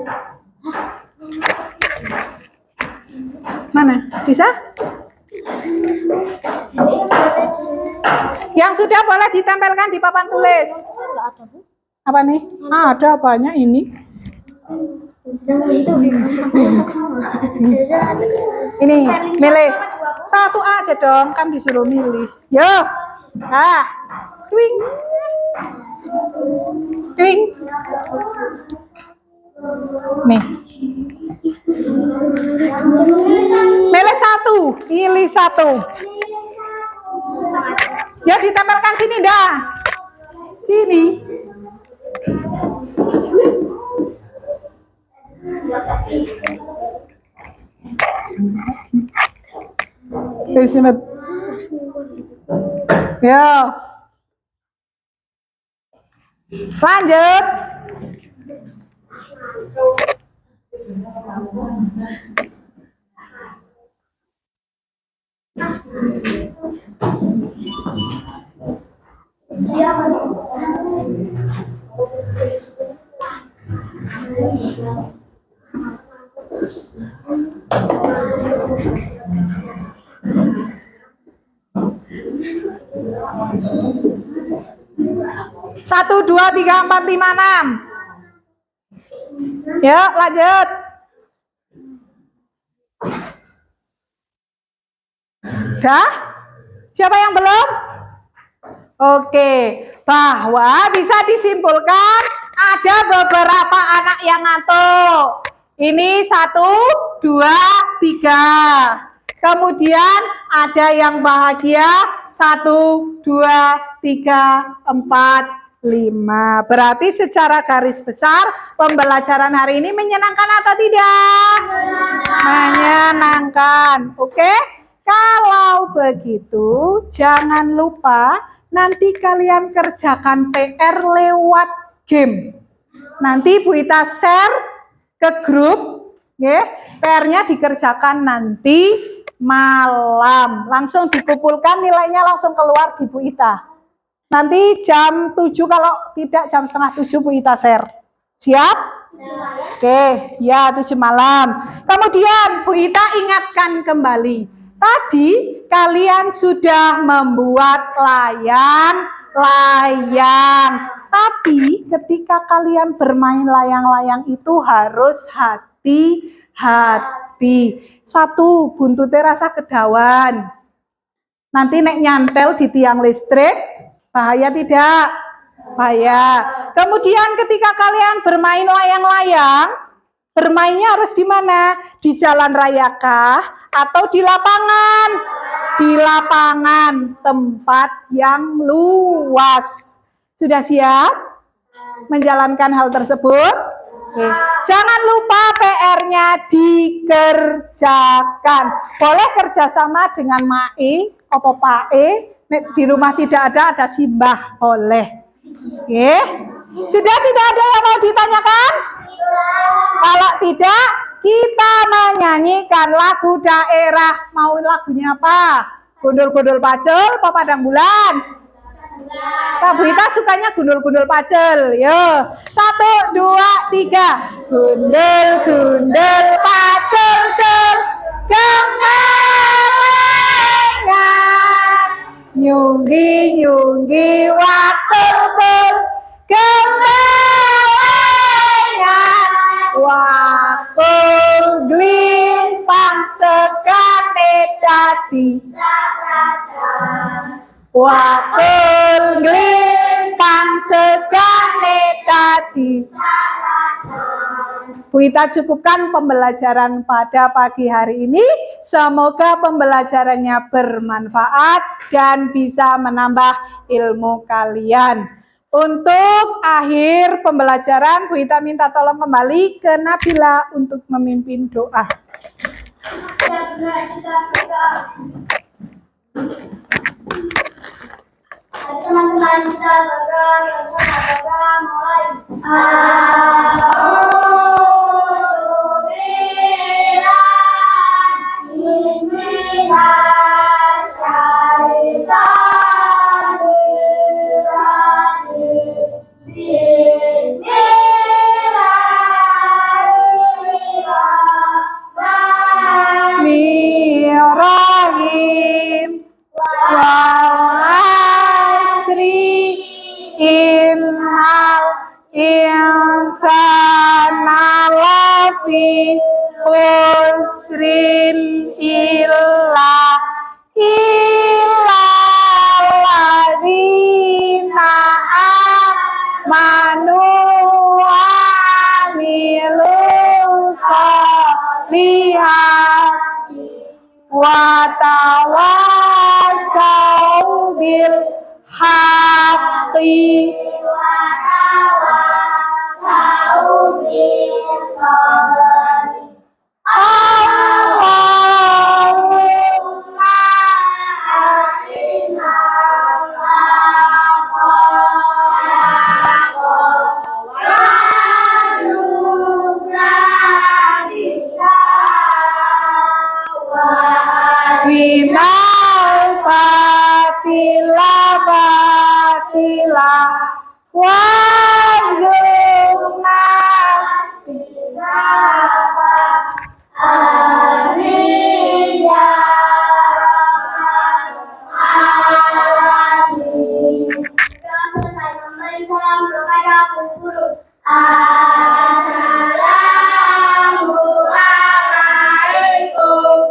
Mana? Sisa? Yang sudah boleh ditempelkan di papan tulis. Apa nih? Ada banyak ini. Ini milih 1 aja dong, kan disuruh milih. Yo, twing, twing. Nih, milih 1, pilih 1. Ya ditempelkan sini dah, sini. Sini. Ya. Lanjut. Satu, 2, 3, 4, 5, 6. Ya, lanjut. Dah? Siapa yang belum? Oke, bahwa bisa disimpulkan ada beberapa anak yang ngantuk. Ini 1, 2, 3. Kemudian ada yang bahagia 1, 2, 3, 4, 5. Berarti secara garis besar pembelajaran hari ini menyenangkan atau tidak? Menyenangkan. Oke? Kalau begitu jangan lupa nanti kalian kerjakan PR lewat game. Nanti Bu Ita share ke grup, ya. PR-nya dikerjakan nanti malam. Langsung dikumpulkan, nilainya langsung keluar di Bu Ita. Nanti jam 7, kalau tidak jam setengah 7 Bu Ita share. Siap? Oke, ya 7 malam. Kemudian Bu Ita ingatkan kembali. Tadi kalian sudah membuat layang-layang. Tapi ketika kalian bermain layang-layang itu harus hati-hati. 1, buntutnya rasa kedawan. Nanti nek nyantel di tiang listrik, bahaya tidak? Bahaya. Kemudian ketika kalian bermain layang-layang, Bermainnya harus di mana? Di jalan raya kah atau di lapangan? Di lapangan, tempat yang luas. Sudah siap menjalankan hal tersebut? Oke. Jangan lupa PR-nya dikerjakan. Boleh kerjasama dengan Mae, opo Pae. Di rumah tidak ada Simbah. Boleh. Oke. Sudah tidak ada yang mau ditanyakan? Kalau tidak, kita menyanyikan lagu daerah. Mau lagunya apa? Gundul-gundul pacul, apa padang bulan? Kak Bu Ita sukanya gundul-gundul pacul. Yo, 1, 2, 3. Gundul-gundul pacul, cul, gemelengan. Nyunggi-nyunggi watul-tul, gemelengan. Wakul glimpang sekate dadi wakul glimpang sekate dadi. Bu Ita cukupkan pembelajaran pada pagi hari ini. Semoga pembelajarannya bermanfaat dan bisa menambah ilmu kalian. Untuk akhir pembelajaran, Bu Ita minta tolong kembali ke Nabila untuk memimpin doa. Teman-teman kita mulai. Bismillahirrahmanirrahim. Wal-asri innal insana lafi khusrin illa alladzina amanu wa amilus solihati wa tawasau bil haqqi wa tawasau bis sabri. Allahumma atina bimal batila batila wajurnas amin ya rabbal alamin. Selesai memberi salam kepada guru. Assalamualaikum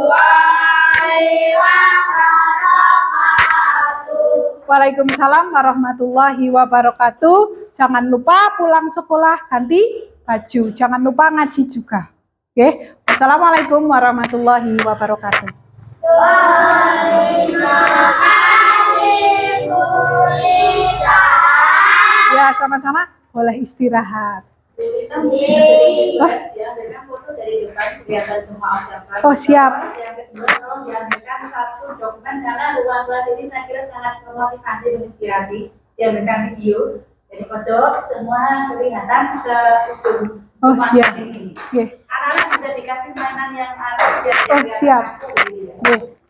warahmatullahi wabarakatuh. Waalaikumsalam warahmatullahi wabarakatuh. Jangan lupa pulang sekolah ganti baju. Jangan lupa ngaji juga. Oke. Wassalamualaikum warahmatullahi wabarakatuh. Ya, sama-sama. Boleh istirahat. Oh, siap. Yang kedua, tolong diambilkan satu dokumen karena ruang kelas ini saya kira sangat memotivasi dan inspirasi. Diambilkan video, jadi pojok semua kelihatan ke ujung. Oh, iya. Ini. Oke. Anak-anak bisa dikasih mainan yang ada. Oh, siap. Oke.